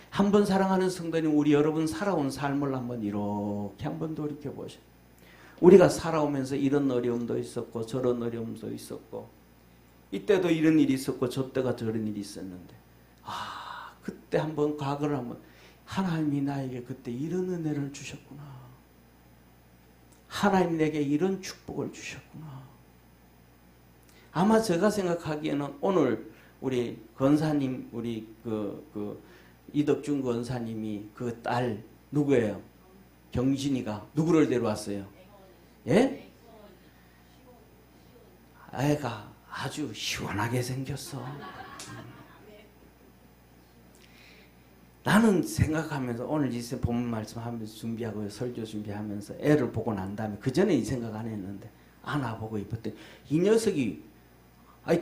한번 사랑하는 성도님 우리 여러분 살아온 삶을 한번 이렇게 한번 돌이켜보셔. 우리가 살아오면서 이런 어려움도 있었고 저런 어려움도 있었고 이때도 이런 일이 있었고 저때가 저런 일이 있었는데 그때 한번 과거를 한번 하나님이 나에게 그때 이런 은혜를 주셨구나. 하나님 내게 이런 축복을 주셨구나. 아마 제가 생각하기에는 오늘 우리 권사님 우리 이덕준 권사님이 그 딸 누구예요? 경진이가 누구를 데려왔어요? 예? 애가 아주 시원하게 생겼어. 나는 생각하면서 오늘 이 본문 말씀하면서 준비하고 설교 준비하면서 애를 보고 난 다음에 그 전에 이 생각 안 했는데 안아보고 입었더니 이 녀석이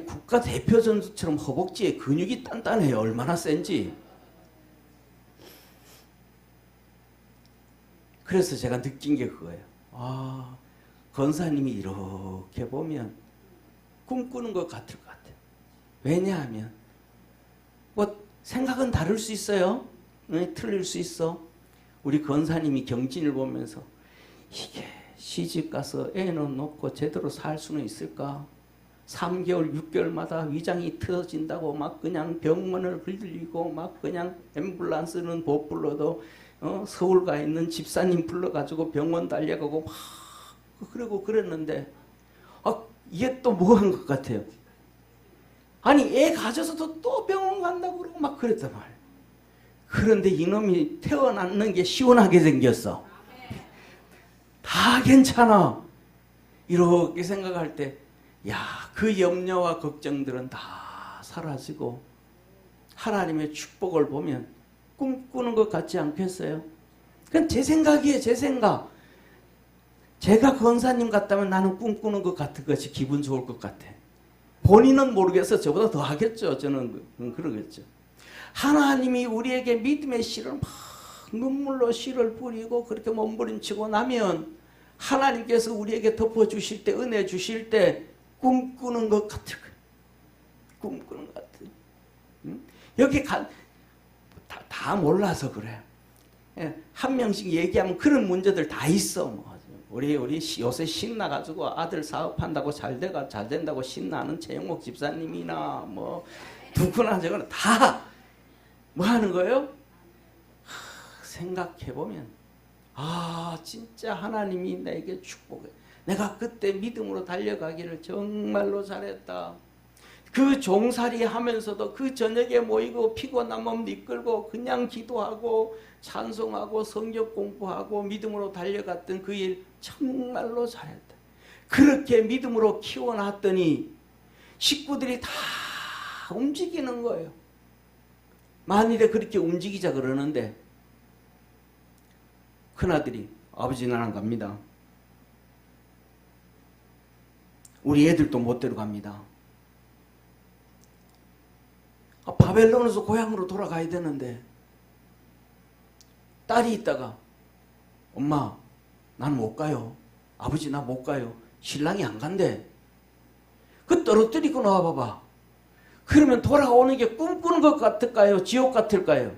국가대표 선수처럼 허벅지에 근육이 단단해요. 얼마나 센지. 그래서 제가 느낀 게 그거예요. 권사님이 이렇게 보면 꿈꾸는 것 같을 것 같아요. 왜냐하면 뭐 생각은 다를 수 있어요. 틀릴 수 있어. 우리 권사님이 경진을 보면서 이게 시집 가서 애는 놓고 제대로 살 수는 있을까? 3개월, 6개월마다 위장이 틀어진다고 막 그냥 병원을 들리고 막 그냥 앰뷸런스는 못 불러도 서울 가 있는 집사님 불러가지고 병원 달려가고 막 그러고 그랬는데 이게 또 뭐 한 것 같아요. 아니 애 가져서도 또 병원 간다고 그러고 막 그랬단 말이에요. 그런데 이놈이 태어났는 게 시원하게 생겼어. 다 괜찮아. 이렇게 생각할 때 그 염려와 걱정들은 다 사라지고 하나님의 축복을 보면 꿈꾸는 것 같지 않겠어요? 그건 제 생각이에요. 제 생각. 제가 권사님 같다면 나는 꿈꾸는 것 같은 것이 기분 좋을 것 같아. 본인은 모르겠어. 저보다 더 하겠죠. 저는 그러겠죠. 하나님이 우리에게 믿음의 씨를 막 눈물로 씨를 뿌리고 그렇게 몸부림치고 나면 하나님께서 우리에게 덮어주실 때, 은혜 주실 때 꿈꾸는 것 같을 거예요. 꿈꾸는 것 같아요. 여기 다 몰라서 그래. 한 명씩 얘기하면 그런 문제들 다 있어. 우리 요새 신나가지고 아들 사업한다고 잘 된다고 신나는 최영목 집사님이나 누구나 저거나 다 뭐 하는 거예요? 생각해보면 진짜 하나님이 나에게 축복해. 내가 그때 믿음으로 달려가기를 정말로 잘했다. 그 종살이 하면서도 그 저녁에 모이고 피곤한 몸 이끌고 그냥 기도하고 찬송하고 성경 공부하고 믿음으로 달려갔던 그 일 정말로 잘했다. 그렇게 믿음으로 키워놨더니 식구들이 다 움직이는 거예요. 만일에 그렇게 움직이자 그러는데 큰아들이 아버지 나랑 갑니다. 우리 애들도 못 데려갑니다. 바벨론에서 고향으로 돌아가야 되는데 딸이 있다가 엄마 난 못 가요. 아버지 나 못 가요. 신랑이 안 간대. 그 떨어뜨리고 나와봐봐. 그러면 돌아오는 게 꿈꾸는 것 같을까요? 지옥 같을까요?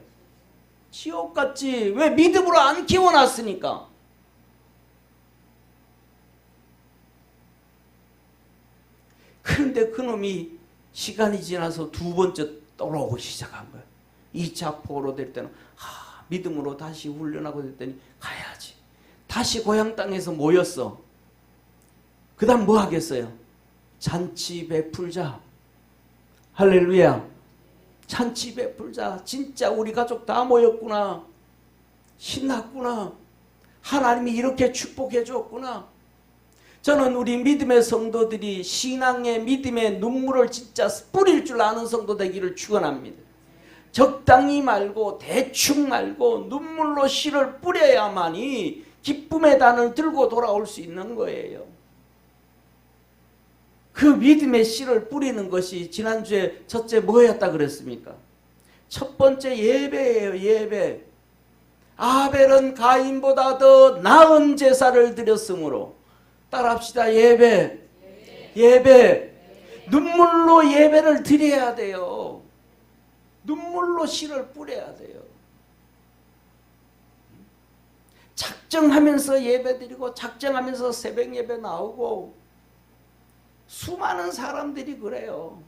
지옥 같지. 왜? 믿음으로 안 키워놨으니까. 그런데 그놈이 시간이 지나서 두 번째 돌아오기 시작한 거예요. 2차 포로 될 때는 믿음으로 다시 훈련하고 됐더니 가야지. 다시 고향 땅에서 모였어. 그 다음 뭐 하겠어요? 잔치 베풀자. 할렐루야. 잔치 베풀자. 진짜 우리 가족 다 모였구나. 신났구나. 하나님이 이렇게 축복해 줬구나. 저는 우리 믿음의 성도들이 신앙의 믿음의 눈물을 진짜 뿌릴 줄 아는 성도 되기를 축원합니다. 적당히 말고 대충 말고 눈물로 씨를 뿌려야만이 기쁨의 단을 들고 돌아올 수 있는 거예요. 그 믿음의 씨를 뿌리는 것이 지난주에 첫째 뭐였다 그랬습니까? 첫 번째 예배예요. 예배. 아벨은 가인보다 더 나은 제사를 드렸으므로 따라합시다. 예배. 예배. 눈물로 예배를 드려야 돼요. 눈물로 씨를 뿌려야 돼요. 작정하면서 예배 드리고 작정하면서 새벽 예배 나오고 수많은 사람들이 그래요.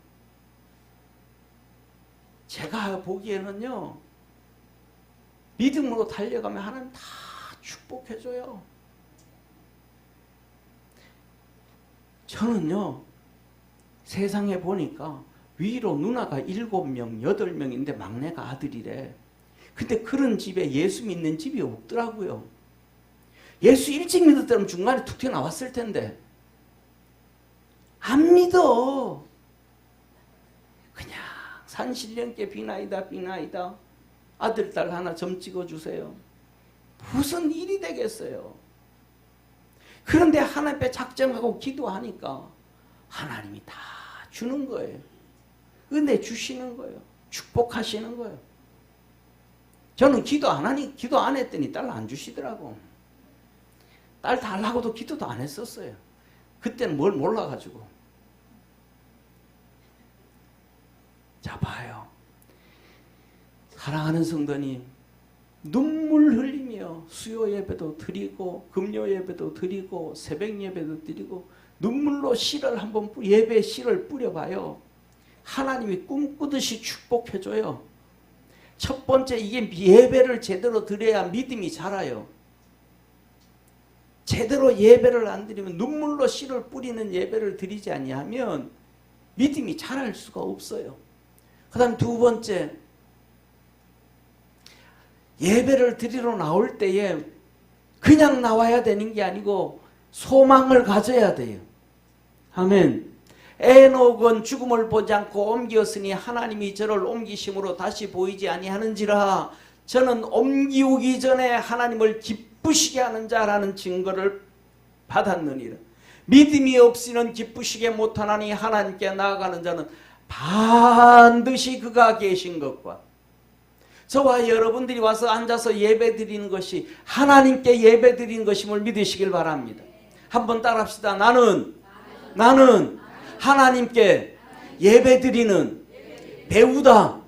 제가 보기에는요. 믿음으로 달려가면 하나님 다 축복해줘요. 저는요. 세상에 보니까 위로 누나가 7명, 8명인데 막내가 아들이래. 근데 그런 집에 예수 믿는 집이 없더라고요. 예수 일찍 믿었다면 중간에 툭 튀어나왔을 텐데 안 믿어. 그냥 산신령께 비나이다 비나이다. 아들 딸 하나 점 찍어주세요. 무슨 일이 되겠어요. 그런데 하나님 앞에 작정하고 기도하니까 하나님이 다 주는 거예요. 은혜 주시는 거예요. 축복하시는 거예요. 저는 기도 안 했더니 딸 안 주시더라고. 딸 달라고도 기도도 안 했었어요. 그때는 뭘 몰라가지고. 자, 봐요. 사랑하는 성도님, 눈물 흘리며 수요 예배도 드리고 금요 예배도 드리고 새벽 예배도 드리고 눈물로 씨를 한번 예배의 씨를 뿌려봐요. 하나님이 꿈꾸듯이 축복해줘요. 첫 번째, 이게 예배를 제대로 드려야 믿음이 자라요. 제대로 예배를 안 드리면, 눈물로 씨를 뿌리는 예배를 드리지 아니하면 믿음이 자랄 수가 없어요. 그 다음 두 번째, 예배를 드리러 나올 때에 그냥 나와야 되는 게 아니고 소망을 가져야 돼요. 아멘. 에녹은 죽음을 보지 않고 옮겼으니 하나님이 저를 옮기심으로 다시 보이지 아니하는지라. 저는 옮기우기 전에 하나님을 기쁘시게 하는 자라는 증거를 받았느니라. 믿음이 없이는 기쁘시게 못하나니 하나님께 나아가는 자는 반드시 그가 계신 것과, 저와 여러분들이 와서 앉아서 예배 드리는 것이 하나님께 예배 드리는 것임을 믿으시길 바랍니다. 한번 따라합시다. 나는 하나님께 예배 드리는 배우다.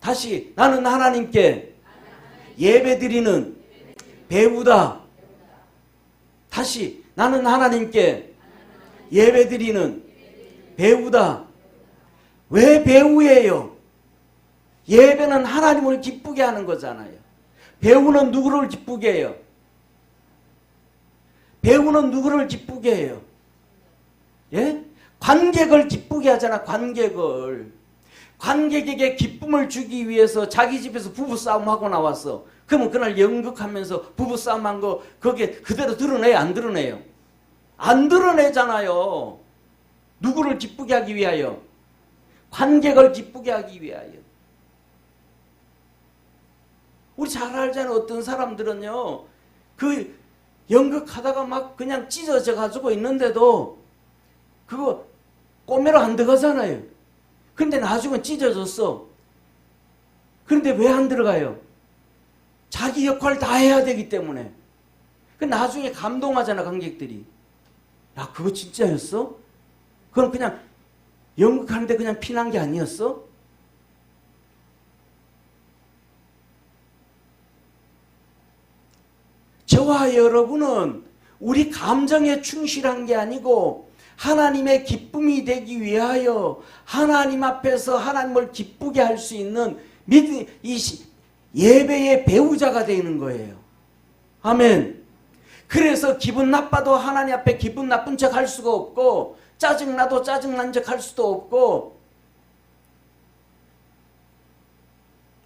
다시, 나는 하나님께 예배 드리는 배우다. 다시, 나는 하나님께 예배 드리는 배우다. 왜 배우예요? 예배는 하나님을 기쁘게 하는 거잖아요. 배우는 누구를 기쁘게 해요? 배우는 누구를 기쁘게 해요? 예? 관객을 기쁘게 하잖아. 관객에게 기쁨을 주기 위해서 자기 집에서 부부싸움하고 나왔어. 그러면 그날 연극하면서 부부싸움한 거 거기에 그대로 드러내요? 안 드러내요? 안 드러내잖아요. 누구를 기쁘게 하기 위하여? 관객을 기쁘게 하기 위하여. 우리 잘 알잖아요. 어떤 사람들은요, 그 연극하다가 막 그냥 찢어져 가지고 있는데도 그거 꼬매로 안 들어가잖아요. 그런데 나중에 찢어졌어. 그런데 왜 안 들어가요? 자기 역할 다 해야 되기 때문에. 그 나중에 감동하잖아, 관객들이. 야, 그거 진짜였어? 그럼 그냥 연극하는데 그냥 피난 게 아니었어? 저와 여러분은 우리 감정에 충실한 게 아니고 하나님의 기쁨이 되기 위하여 하나님 앞에서 하나님을 기쁘게 할 수 있는 예배의 배우자가 되는 거예요. 아멘. 그래서 기분 나빠도 하나님 앞에 기분 나쁜 척 할 수가 없고, 짜증나도 짜증난 척 할 수도 없고,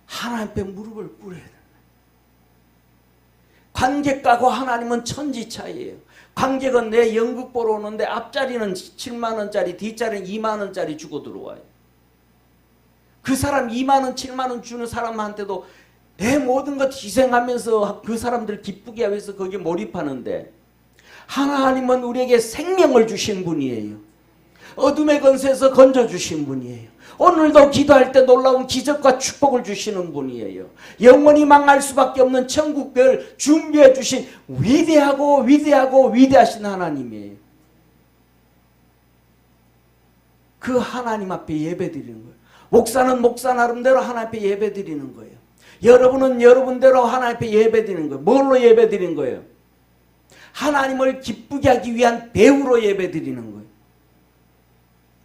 하나님 앞에 무릎을 꿇어야 돼요. 관객하고 하나님은 천지 차이예요. 관객은 내 연극 보러 오는데 앞자리는 7만 원짜리, 뒷자리는 2만 원짜리 주고 들어와요. 그 사람 2만 원, 7만 원 주는 사람한테도 내 모든 것 희생하면서 그 사람들 기쁘게 하기 위해서 거기에 몰입하는데, 하나님은 우리에게 생명을 주신 분이에요. 어둠의 권세에서 건져주신 분이에요. 오늘도 기도할 때 놀라운 기적과 축복을 주시는 분이에요. 영원히 망할 수밖에 없는 천국별 준비해 주신 위대하고 위대하신 하나님이에요. 그 하나님 앞에 예배 드리는 거예요. 목사는 목사 나름대로 하나님 앞에 예배 드리는 거예요. 여러분은 여러분대로 하나님 앞에 예배 드리는 거예요. 뭘로 예배 드리는 거예요? 하나님을 기쁘게 하기 위한 배우로 예배 드리는 거예요.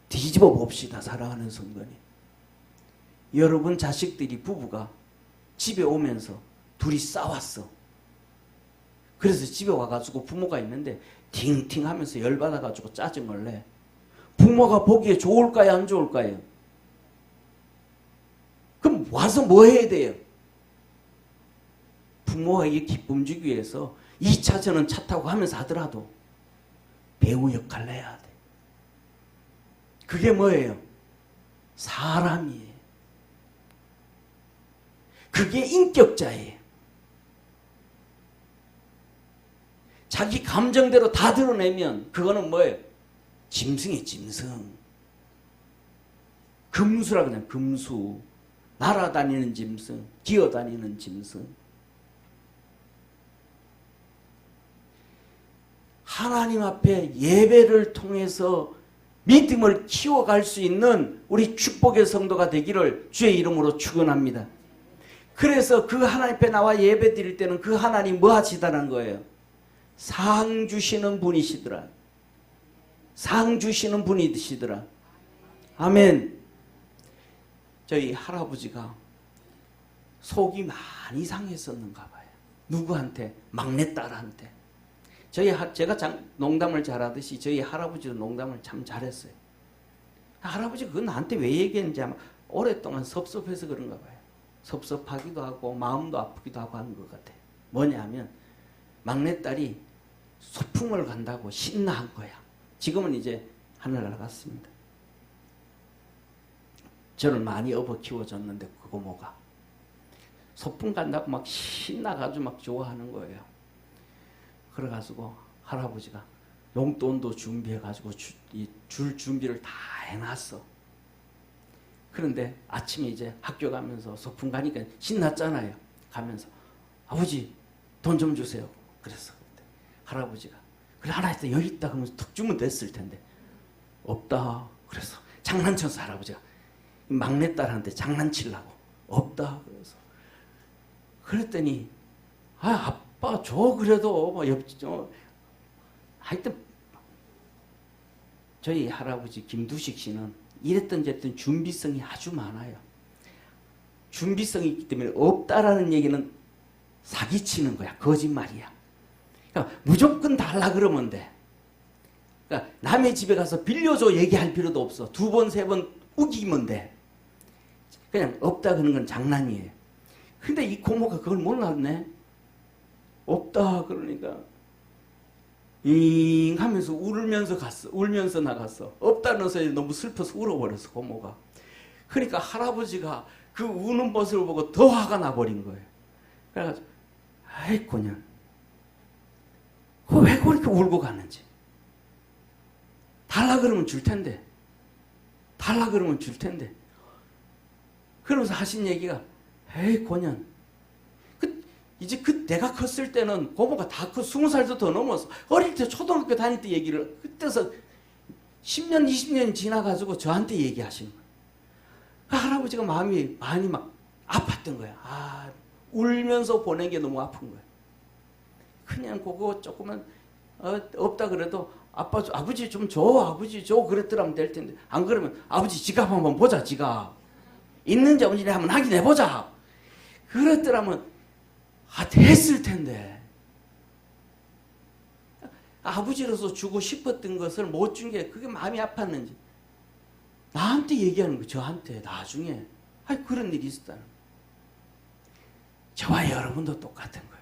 뒤집어 봅시다, 사랑하는 성도님. 여러분 자식들이, 부부가 집에 오면서 둘이 싸웠어. 그래서 집에 와가지고 부모가 있는데 팅팅 하면서 열받아가지고 짜증을 내. 부모가 보기에 좋을까요, 안 좋을까요? 그럼 와서 뭐 해야 돼요? 부모에게 기쁨 주기 위해서 2차전은 차 타고 하면서 하더라도 배우 역할을 해야 돼. 그게 뭐예요? 사람이에요. 그게 인격자예요. 자기 감정대로 다 드러내면 그거는 뭐예요? 짐승이에요, 짐승. 금수라 그냥 금수. 날아다니는 짐승, 기어다니는 짐승. 하나님 앞에 예배를 통해서 믿음을 키워갈 수 있는 우리 축복의 성도가 되기를 주의 이름으로 축원합니다. 그래서 그 하나님 앞에 나와 예배 드릴 때는 그 하나님 뭐 하시다는 거예요? 상 주시는 분이시더라. 상 주시는 분이시더라. 아멘. 저희 할아버지가 속이 많이 상했었는가 봐요. 누구한테? 막내딸한테. 제가 농담을 잘하듯이 저희 할아버지도 농담을 참 잘했어요. 할아버지가 그건 나한테 왜 얘기했는지 아마 오랫동안 섭섭해서 그런가 봐요. 섭섭하기도 하고 마음도 아프기도 하고 하는 것 같아요. 뭐냐면 막내딸이 소풍을 간다고 신나한 거야. 지금은 이제 하늘나라 갔습니다. 저를 많이 업어 키워줬는데 그 고모가 소풍 간다고 막 신나가지고 막 좋아하는 거예요. 그래가지고 할아버지가 용돈도 준비해가지고 줄 준비를 다 해놨어. 그런데 아침에 이제 학교 가면서 소풍 가니까 신났잖아요. 가면서 아버지 돈 좀 주세요. 그랬어. 할아버지가 그래 하나 있다 여기 있다 그러면서 툭 주면 됐을 텐데 없다. 그래서 장난쳐서 할아버지가 막내딸한테 장난치려고 없다. 그래서 그랬더니 아빠 줘 그래도 뭐 하여튼 저희 할아버지 김두식 씨는 이랬던 저랬던 준비성이 아주 많아요. 준비성이 있기 때문에 없다라는 얘기는 사기치는 거야. 거짓말이야. 그러니까 무조건 달라 그러면 돼. 그러니까 남의 집에 가서 빌려줘 얘기할 필요도 없어. 2번, 3번 우기면 돼. 그냥 없다 그러는 건 장난이에요. 근데 이 고모가 그걸 몰랐네. 없다 그러니까 잉 하면서 울면서 갔어. 울면서 나갔어. 없다는 소리에 너무 슬퍼서 울어버렸어 고모가. 그러니까 할아버지가 그 우는 모습을 보고 더 화가 나버린 거예요. 그래가지고 아이 그냥 왜 그렇게 울고 가는지. 달라 그러면 줄 텐데. 달라 그러면 줄 텐데. 그러면서 하신 얘기가 에이 고년 이제 내가 컸을 때는 고모가 다 20살도 더 넘어서 어릴 때 초등학교 다닐 때 얘기를 그때서 10년 20년이 지나가지고 저한테 얘기하시는 거예요. 할아버지가 마음이 많이 막 아팠던 거야. 울면서 보낸 게 너무 아픈 거야. 그냥 그거 조금만 없다 그래도 아버지 좀 줘. 아버지 줘. 그랬더라면 될 텐데 안 그러면 아버지 지갑 한번 보자. 지갑 있는지 없는지 한번 확인해 보자. 그랬더라면 됐을 텐데. 아버지로서 주고 싶었던 것을 못 준 게 그게 마음이 아팠는지 나한테 얘기하는 거예요. 저한테 나중에 그런 일이 있었다는 거예요. 저와 여러분도 똑같은 거예요.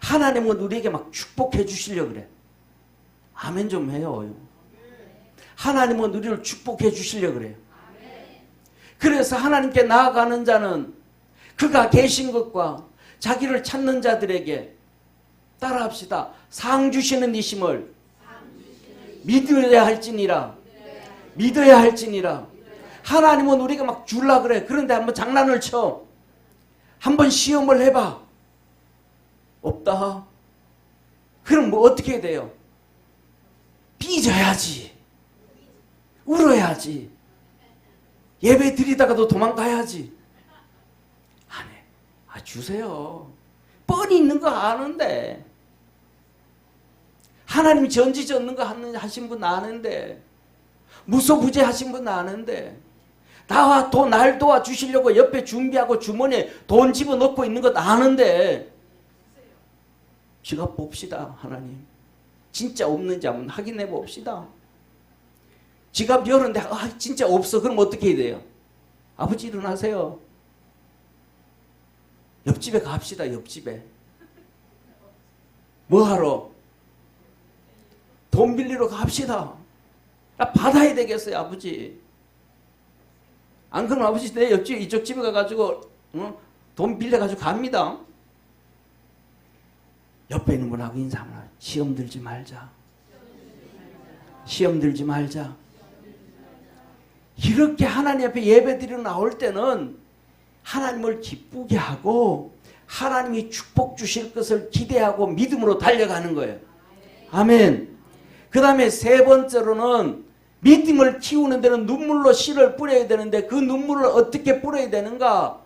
하나님은 우리에게 막 축복해 주시려고 그래. 아멘 좀 해요. 하나님은 우리를 축복해 주시려고 그래요. 그래서 하나님께 나아가는 자는 그가 계신 것과 자기를 찾는 자들에게 따라합시다. 상 주시는 이심을 믿어야 할지니라. 믿어야 할지니라. 하나님은 우리가 막 줄라 그래. 그런데 한번 장난을 쳐. 한번 시험을 해봐. 없다. 그럼 뭐 어떻게 돼요? 삐져야지. 울어야지. 예배 드리다가도 도망가야지. 안 해. 주세요. 뻔히 있는 거 아는데. 하나님이 전지전능 거 하신 분 아는데. 무소부재 하신 분 아는데. 날 도와주시려고 옆에 준비하고 주머니에 돈 집어넣고 있는 것 아는데. 지갑 봅시다. 하나님. 진짜 없는지 한번 확인해 봅시다. 지갑 열었는데 진짜 없어. 그럼 어떻게 해야 돼요? 아버지 일어나세요. 옆집에 갑시다. 옆집에. 뭐하러? 돈 빌리러 갑시다. 받아야 되겠어요. 아버지. 안 그러면 아버지 내 옆집 이쪽 집에 가가지고 돈 빌려가지고 갑니다. 옆에 있는 분하고 인사하면 시험 들지 말자. 시험 들지 말자. 이렇게 하나님 앞에 예배드리러 나올 때는 하나님을 기쁘게 하고 하나님이 축복 주실 것을 기대하고 믿음으로 달려가는 거예요. 아멘. 그 다음에 세 번째로는 믿음을 키우는 데는 눈물로 씨를 뿌려야 되는데 그 눈물을 어떻게 뿌려야 되는가?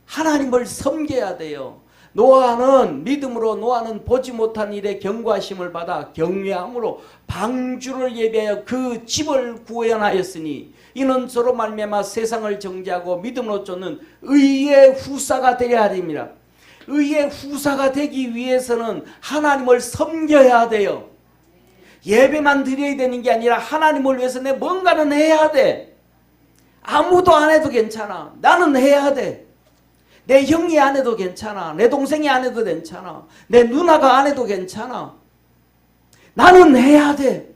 하나님을 섬겨야 돼요. 노아는 믿음으로 노아는 보지 못한 일에 경고하심을 받아 경외함으로 방주를 예비하여 그 집을 구원하였으니 이는 서로 말미암아 세상을 정죄하고 믿음으로 쫓는 의의 후사가 되려 하림이라. 의의 후사가 되기 위해서는 하나님을 섬겨야 돼요. 예배만 드려야 되는 게 아니라 하나님을 위해서 내 뭔가는 해야 돼. 아무도 안 해도 괜찮아. 나는 해야 돼. 내 형이 안 해도 괜찮아. 내 동생이 안 해도 괜찮아. 내 누나가 안 해도 괜찮아. 나는 해야 돼.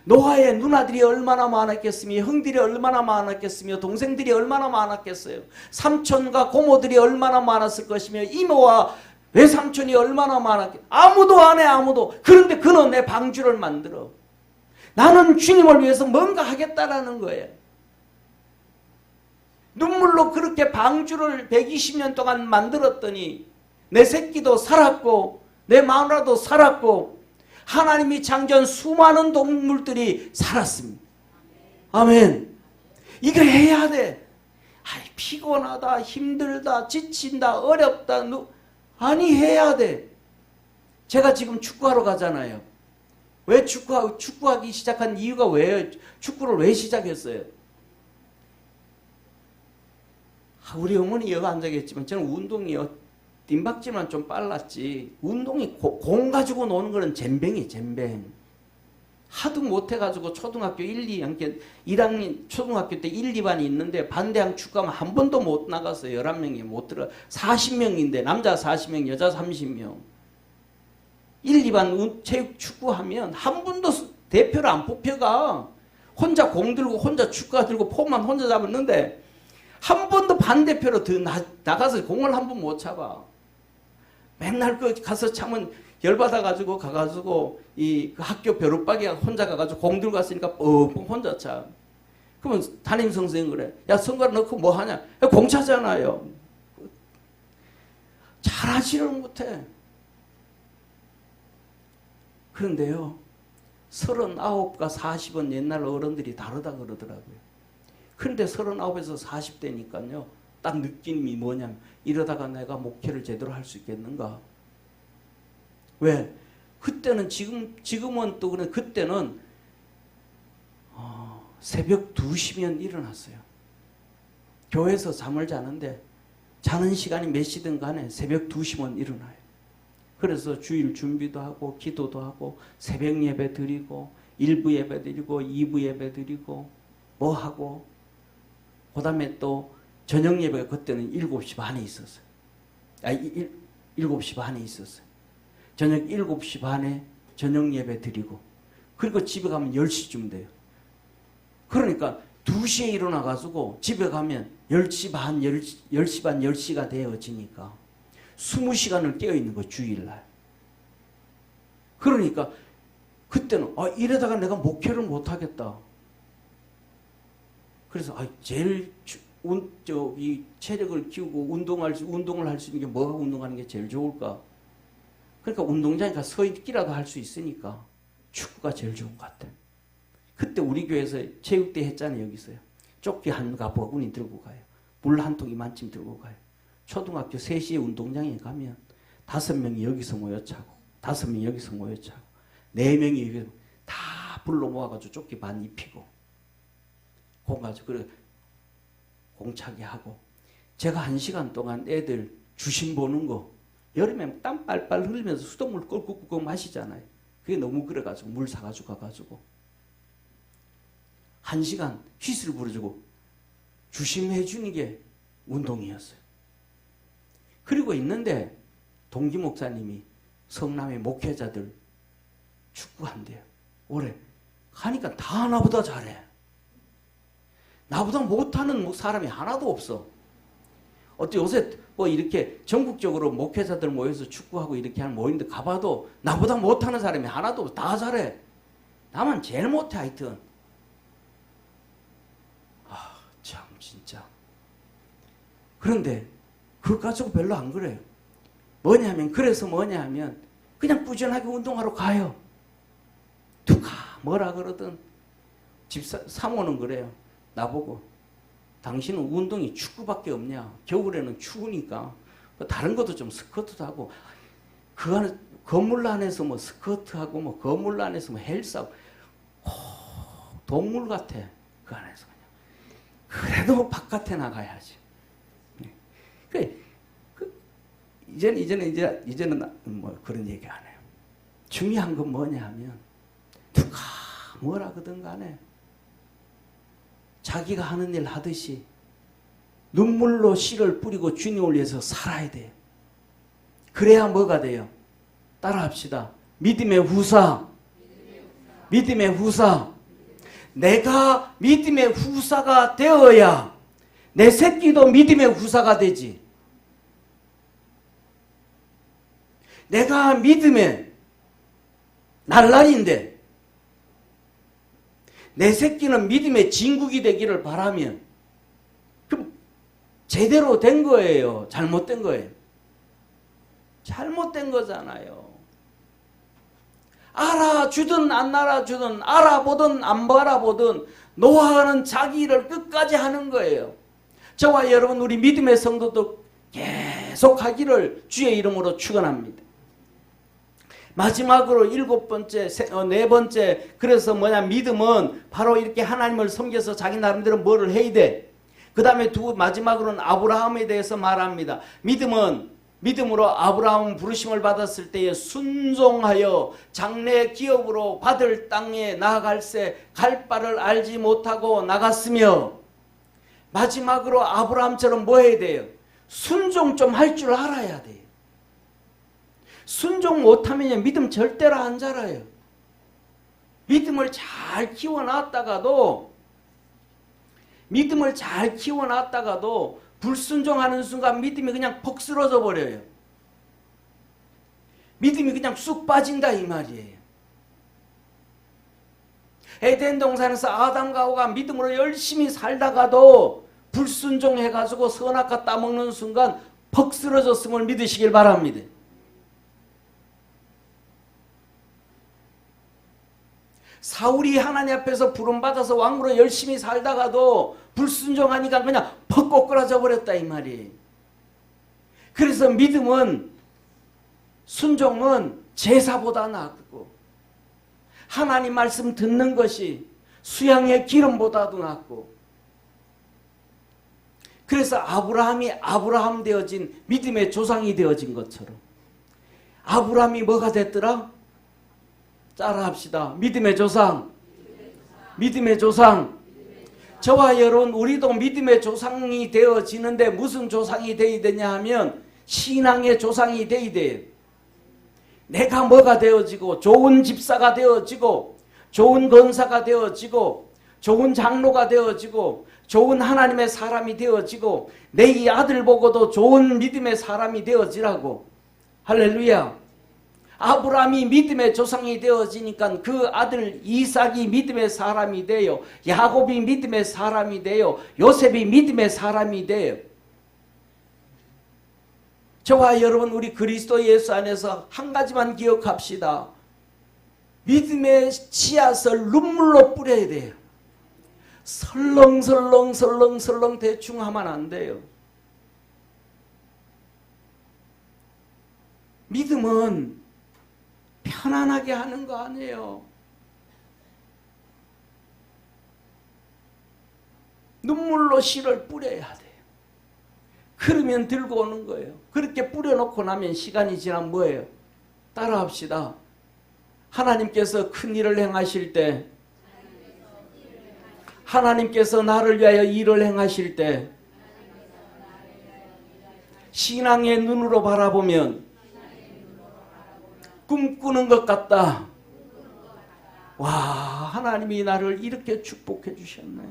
노아의 누나들이 얼마나 많았겠으며 형들이 얼마나 많았겠으며 동생들이 얼마나 많았겠어요. 삼촌과 고모들이 얼마나 많았을 것이며 이모와 외삼촌이 얼마나 많았겠어요. 아무도 안 해, 아무도. 그런데 그는 내 방주를 만들어. 나는 주님을 위해서 뭔가 하겠다라는 거예요. 눈물로 그렇게 방주를 120년 동안 만들었더니 내 새끼도 살았고 내 마누라도 살았고 하나님이 창조한 수많은 동물들이 살았습니다. 아멘. 이거 해야 돼. 아니, 피곤하다, 힘들다, 지친다, 어렵다. 아니, 해야 돼. 제가 지금 축구하러 가잖아요. 왜 축구하기 시작한 이유가 왜요? 축구를 왜 시작했어요? 우리 어머니 여기 앉아겠지만 저는 운동이요. 뒷박질만 좀 빨랐지. 운동이 공 가지고 노는 거는 젬병이 젬병. 하도 못해가지고 초등학교 1학년 초등학교 때 1, 2반이 있는데 반대항 축구하면 한 번도 못 나갔어요. 11명이 못 들어. 40명인데 남자 40명 여자 30명. 1, 2반 체육 축구하면 한 번도 대표를 안 뽑혀가. 혼자 공 들고 혼자 축구화 들고 폼만 혼자 잡았는데 한 번도 반대표로 더 나가서 공을 한 번 못 잡아. 맨날 그 가서 참은 열받아가지고 가가지고 그 학교 벼룩박이가 혼자 가가지고 공 들고 갔으니까 뻥뻥 혼자 차. 그러면 담임 선생님 그래. 야, 선거를 넣고 뭐 하냐? 야, 공 차잖아요. 잘하지를 못해. 그런데요, 39과 40은 옛날 어른들이 다르다 그러더라고요. 그런데 39에서 40대니까요. 딱 느낌이 뭐냐면 이러다가 내가 목회를 제대로 할 수 있겠는가? 왜? 그때는 지금은 또 그래. 그때는 새벽 2시면 일어났어요. 교회에서 잠을 자는데 자는 시간이 몇 시든 간에 새벽 2시면 일어나요. 그래서 주일 준비도 하고 기도도 하고 새벽 예배 드리고 1부 예배 드리고 2부 예배 드리고 뭐 하고 그 다음에 또 저녁 예배가 그때는 7시 반에 있었어요. 7시 반에 있었어요. 저녁 7시 반에 저녁 예배 드리고 그리고 집에 가면 10시쯤 돼요. 그러니까 2시에 일어나가지고 집에 가면 10시 반, 10시가 되어지니까 20시간을 깨어있는 거예요. 주일날. 그러니까 그때는 이러다가 내가 목회를 못하겠다. 그래서 제일 이 체력을 키우고 운동을 할 수 있는 게 뭐가 운동하는 게 제일 좋을까? 그러니까 운동장에 가서 서 있기라도 할 수 있으니까 축구가 제일 좋은 것 같아. 그때 우리 교회에서 체육대 했잖아요. 여기서요. 조끼 한 바구니 들고 가요. 물 한 통 이만큼 들고 가요. 초등학교 3시에 운동장에 가면 5명이 여기서 모여차고 5명이 여기서 모여차고 4명이 여기서 다 불러 모아가지고 조끼 반 입히고 공 가지고 그래 공차기 하고 제가 1시간 동안 애들 주심 보는 거 여름에 땀 빨빨 흘리면서 수돗물 꿀꿀꿀 마시잖아요. 그게 너무 그래가지고 물 사가지고 가가지고 1시간 휘슬 부르주고 주심해주는 게 운동이었어요. 그리고 있는데 동기 목사님이 성남의 목회자들 축구한대요. 올해 하니까 다 나보다 잘해. 나보다 못하는 사람이 하나도 없어. 어때 요새 뭐 이렇게 전국적으로 목회자들 모여서 축구하고 이렇게 하는 모임인데 가봐도 나보다 못하는 사람이 하나도 없어. 다 잘해. 나만 제일 못해 하여튼. 참 진짜. 그런데 그거 가지고 별로 안 그래요. 그래서 뭐냐면 그냥 꾸준하게 운동하러 가요. 누가 뭐라 그러든 집 사모는 그래요. 나보고 당신은 운동이 축구밖에 없냐. 겨울에는 추우니까 뭐 다른 것도 좀 스쿼트도 하고 그 안에 건물 안에서 뭐 스쿼트하고 뭐 건물 안에서 뭐 헬스하고 동물 같아 그 안에서 그냥. 그래도 바깥에 나가야지. 이제는 뭐 그런 얘기 안 해요. 중요한 건 뭐냐 하면 누가 뭐라 그러든 간에 자기가 하는 일 하듯이 눈물로 씨를 뿌리고 주님을 위해서 살아야 돼요. 그래야 뭐가 돼요? 따라합시다. 믿음의 후사. 믿음의 후사. 내가 믿음의 후사가 되어야 내 새끼도 믿음의 후사가 되지. 내가 믿음의 날라리인데 내 새끼는 믿음의 진국이 되기를 바라면 그럼 제대로 된 거예요? 잘못된 거예요? 잘못된 거잖아요. 알아주든 안 알아주든 알아보든 안 바라보든 노아는 자기 일을 끝까지 하는 거예요. 저와 여러분 우리 믿음의 성도도 계속 하기를 주의 이름으로 축원합니다. 마지막으로 네 번째 그래서 뭐냐 믿음은 바로 이렇게 하나님을 섬겨서 자기 나름대로 뭐를 해야 돼. 그 다음에 마지막으로는 아브라함에 대해서 말합니다. 믿음으로 아브라함은 부르심을 받았을 때에 순종하여 장래 기업으로 받을 땅에 나아갈새 갈 바를 알지 못하고 나갔으며 마지막으로 아브라함처럼 뭐 해야 돼요? 순종 좀 할 줄 알아야 돼요. 순종 못하면 믿음 절대로 안 자라요. 믿음을 잘 키워놨다가도 불순종하는 순간 믿음이 그냥 퍽 쓰러져 버려요. 믿음이 그냥 쑥 빠진다 이 말이에요. 에덴 동산에서 아담과 하와가 믿음으로 열심히 살다가도 불순종해가지고 선악과 따먹는 순간 퍽 쓰러졌음을 믿으시길 바랍니다. 사울이 하나님 앞에서 부름받아서 왕으로 열심히 살다가도 불순종하니까 그냥 퍽 꼬꾸라져 버렸다 이 말이에요. 그래서 순종은 제사보다 낫고 하나님 말씀 듣는 것이 수양의 기름보다도 낫고 그래서 아브라함이 아브라함 되어진 믿음의 조상이 되어진 것처럼 아브라함이 뭐가 됐더라? 따라합시다. 믿음의 조상. 믿음의 조상. 저와 여러분 우리도 믿음의 조상이 되어지는데 무슨 조상이 되어야 되냐 하면 신앙의 조상이 되어야 돼요. 내가 뭐가 되어지고 좋은 집사가 되어지고 좋은 권사가 되어지고 좋은 장로가 되어지고 좋은 하나님의 사람이 되어지고 내 이 아들 보고도 좋은 믿음의 사람이 되어지라고. 할렐루야. 아브라함이 믿음의 조상이 되어지니까 그 아들 이삭이 믿음의 사람이 돼요. 야곱이 믿음의 사람이 돼요. 요셉이 믿음의 사람이 돼요. 저와 여러분 우리 그리스도 예수 안에서 한 가지만 기억합시다. 믿음의 씨앗을 눈물로 뿌려야 돼요. 설렁설렁 대충 하면 안 돼요. 믿음은 편안하게 하는 거 아니에요. 눈물로 씨를 뿌려야 돼요. 그러면 들고 오는 거예요. 그렇게 뿌려놓고 나면 시간이 지나면 뭐예요? 따라합시다. 하나님께서 큰 일을 행하실 때 하나님께서 나를 위하여 일을 행하실 때 신앙의 눈으로 바라보면 꿈꾸는 것 같다. 와, 하나님이 나를 이렇게 축복해 주셨네.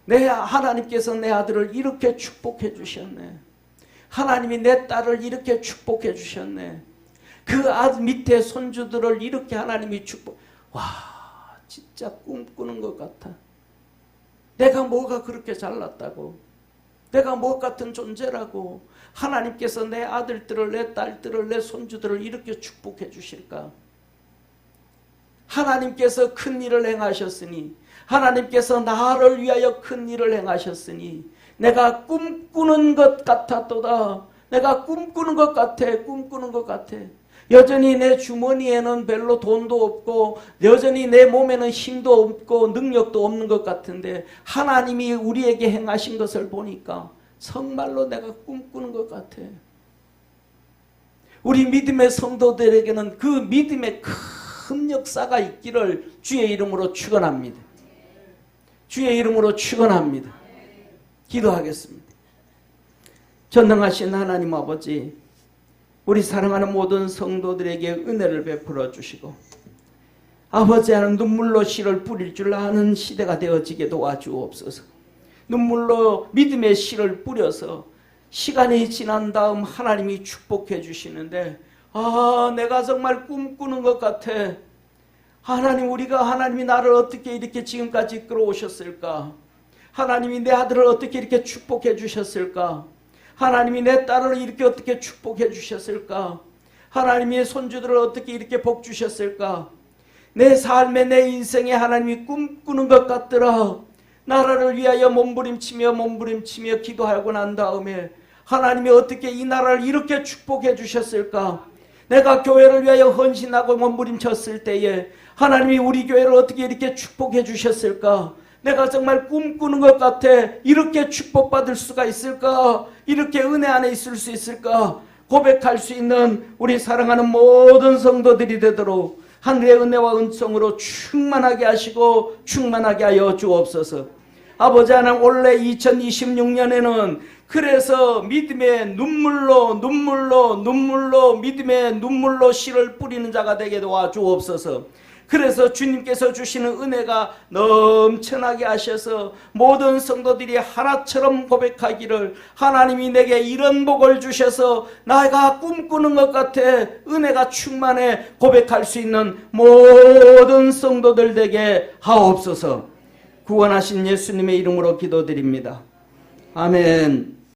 하나님께서 내 아들을 이렇게 축복해 주셨네. 하나님이 내 딸을 이렇게 축복해 주셨네. 그 아들 밑에 손주들을 이렇게 하나님이 와, 진짜 꿈꾸는 것 같아. 내가 뭐가 그렇게 잘났다고. 내가 뭐 같은 존재라고. 하나님께서 내 아들들을 내 딸들을 내 손주들을 이렇게 축복해 주실까? 하나님께서 큰 일을 행하셨으니 하나님께서 나를 위하여 큰 일을 행하셨으니 내가 꿈꾸는 것 같았도다. 내가 꿈꾸는 것 같아. 꿈꾸는 것 같아. 여전히 내 주머니에는 별로 돈도 없고 여전히 내 몸에는 힘도 없고 능력도 없는 것 같은데 하나님이 우리에게 행하신 것을 보니까 정말로 내가 꿈꾸는 것 같아. 우리 믿음의 성도들에게는 그 믿음의 큰 역사가 있기를 주의 이름으로 축원합니다. 주의 이름으로 축원합니다. 기도하겠습니다. 전능하신 하나님 아버지, 우리 사랑하는 모든 성도들에게 은혜를 베풀어 주시고 아버지 하는 눈물로 씨를 뿌릴 줄 아는 시대가 되어지게 도와주옵소서. 눈물로 믿음의 씨를 뿌려서 시간이 지난 다음 하나님이 축복해 주시는데 내가 정말 꿈꾸는 것 같아. 하나님이 나를 어떻게 이렇게 지금까지 이끌어오셨을까? 하나님이 내 아들을 어떻게 이렇게 축복해 주셨을까? 하나님이 내 딸을 이렇게 어떻게 축복해 주셨을까? 하나님의 손주들을 어떻게 이렇게 복 주셨을까? 내 삶에 내 인생에 하나님이 꿈꾸는 것 같더라. 나라를 위하여 몸부림치며 기도하고 난 다음에 하나님이 어떻게 이 나라를 이렇게 축복해 주셨을까? 내가 교회를 위하여 헌신하고 몸부림쳤을 때에 하나님이 우리 교회를 어떻게 이렇게 축복해 주셨을까? 내가 정말 꿈꾸는 것 같아. 이렇게 축복받을 수가 있을까? 이렇게 은혜 안에 있을 수 있을까? 고백할 수 있는 우리 사랑하는 모든 성도들이 되도록 하늘의 은혜와 은총으로 충만하게 하시고 충만하게 하여 주옵소서. 아버지 하나님, 올해 2026년에는 그래서 믿음의 눈물로 믿음의 눈물로 씨를 뿌리는 자가 되게 도와주옵소서. 그래서 주님께서 주시는 은혜가 넘쳐나게 하셔서 모든 성도들이 하나처럼 고백하기를, 하나님이 내게 이런 복을 주셔서 내가 꿈꾸는 것 같아, 은혜가 충만해, 고백할 수 있는 모든 성도들 되게 하옵소서. 구원하신 예수님의 이름으로 기도드립니다. 아멘.